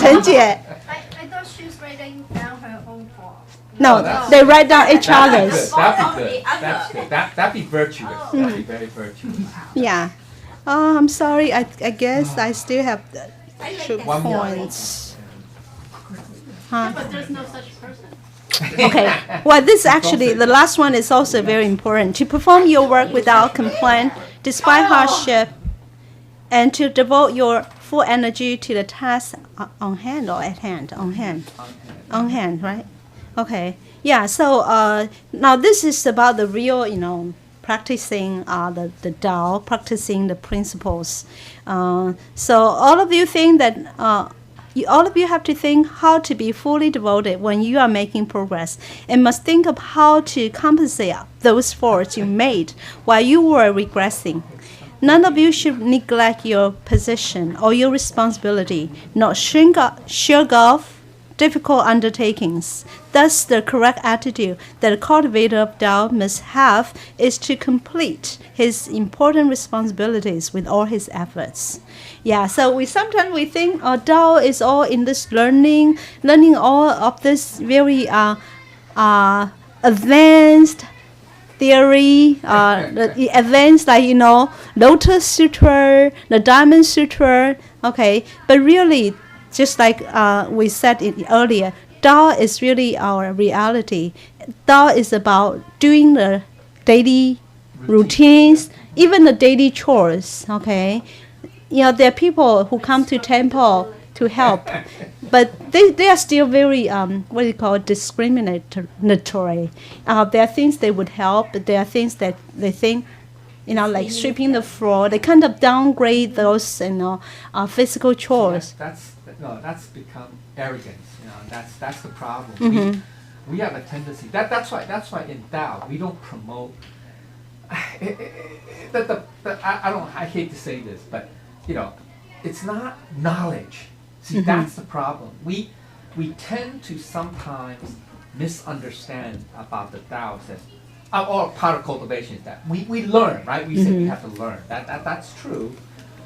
Chen Jie, I thought she was writing down her own fault. no, that's- they write down each That'd be other's. good. That'd Fault be of good. the other. That's good. That'd be virtuous. That'd be very virtuous. Yeah. Oh, I'm sorry. I guess I still have I like 2 that One more. points. But there's no such person. Okay. Well, this actually, the last one is also very important. To perform your work without complaint, despite hardship, and to devote your full energy to the task on hand or at hand? On hand. On hand, right? Okay. Yeah, so now this is about the real, practicing the Tao, practicing the principles. So all of you think that all of you have to think how to be fully devoted when you are making progress, and must think of how to compensate those faults you made while you were regressing. None of you should neglect your position or your responsibility, not shirk off difficult undertakings. Thus, the correct attitude that a cultivator of Tao must have is to complete his important responsibilities with all his efforts. Yeah, so we sometimes think Tao is all in this learning all of this very advanced theory, the advanced Lotus Sutra, the Diamond Sutra. Okay, but really, just like we said it earlier, Tao is really our reality. Tao is about doing the daily routines, even the daily chores. Okay, there are people who come to temple to help, but they are still very discriminatory. There are things they would help, but there are things that they think, like sweeping the floor. They kind of downgrade those physical chores. That's become arrogance. That's the problem. We have a tendency. That's why in Tao we don't promote. I hate to say this, but it's not knowledge. See, that's the problem. We tend to sometimes misunderstand about the Tao. Or part of cultivation is that we learn, right? We say we have to learn. That's true,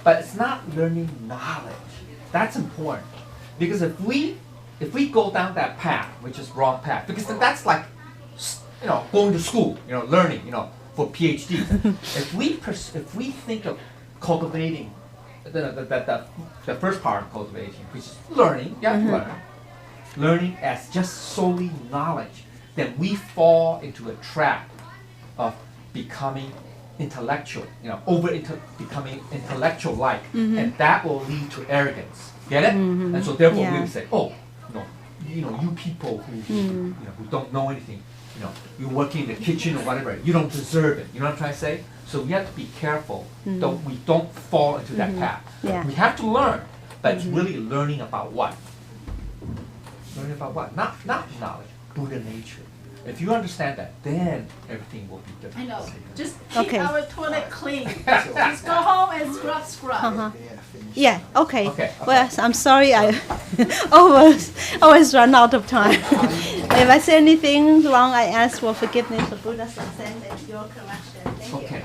but it's not learning knowledge. That's important, because if we go down that path, which is wrong path, because that's like going to school, learning, for PhD. If we think of cultivating the first part of cultivation, which is learning, you have to learning as just solely knowledge, then we fall into a trap of becoming intellectual, becoming intellectual-like, and that will lead to arrogance. Get it? And so therefore we say, oh, no, you people who don't know anything, you're working in the kitchen or whatever, you don't deserve it. You know what I'm trying to say? So we have to be careful that we don't fall into that path. Yeah. We have to learn, but it's really learning about what? Learning about what? Not knowledge, Buddha nature. If you understand that, then everything will be I different. know. Just keep Okay. our toilet clean. Just go home and scrub. Yeah, okay. Okay, Well, I'm sorry I always run out of time. If I say anything wrong, I ask for forgiveness. The Buddha said your correction. Thank you. Okay.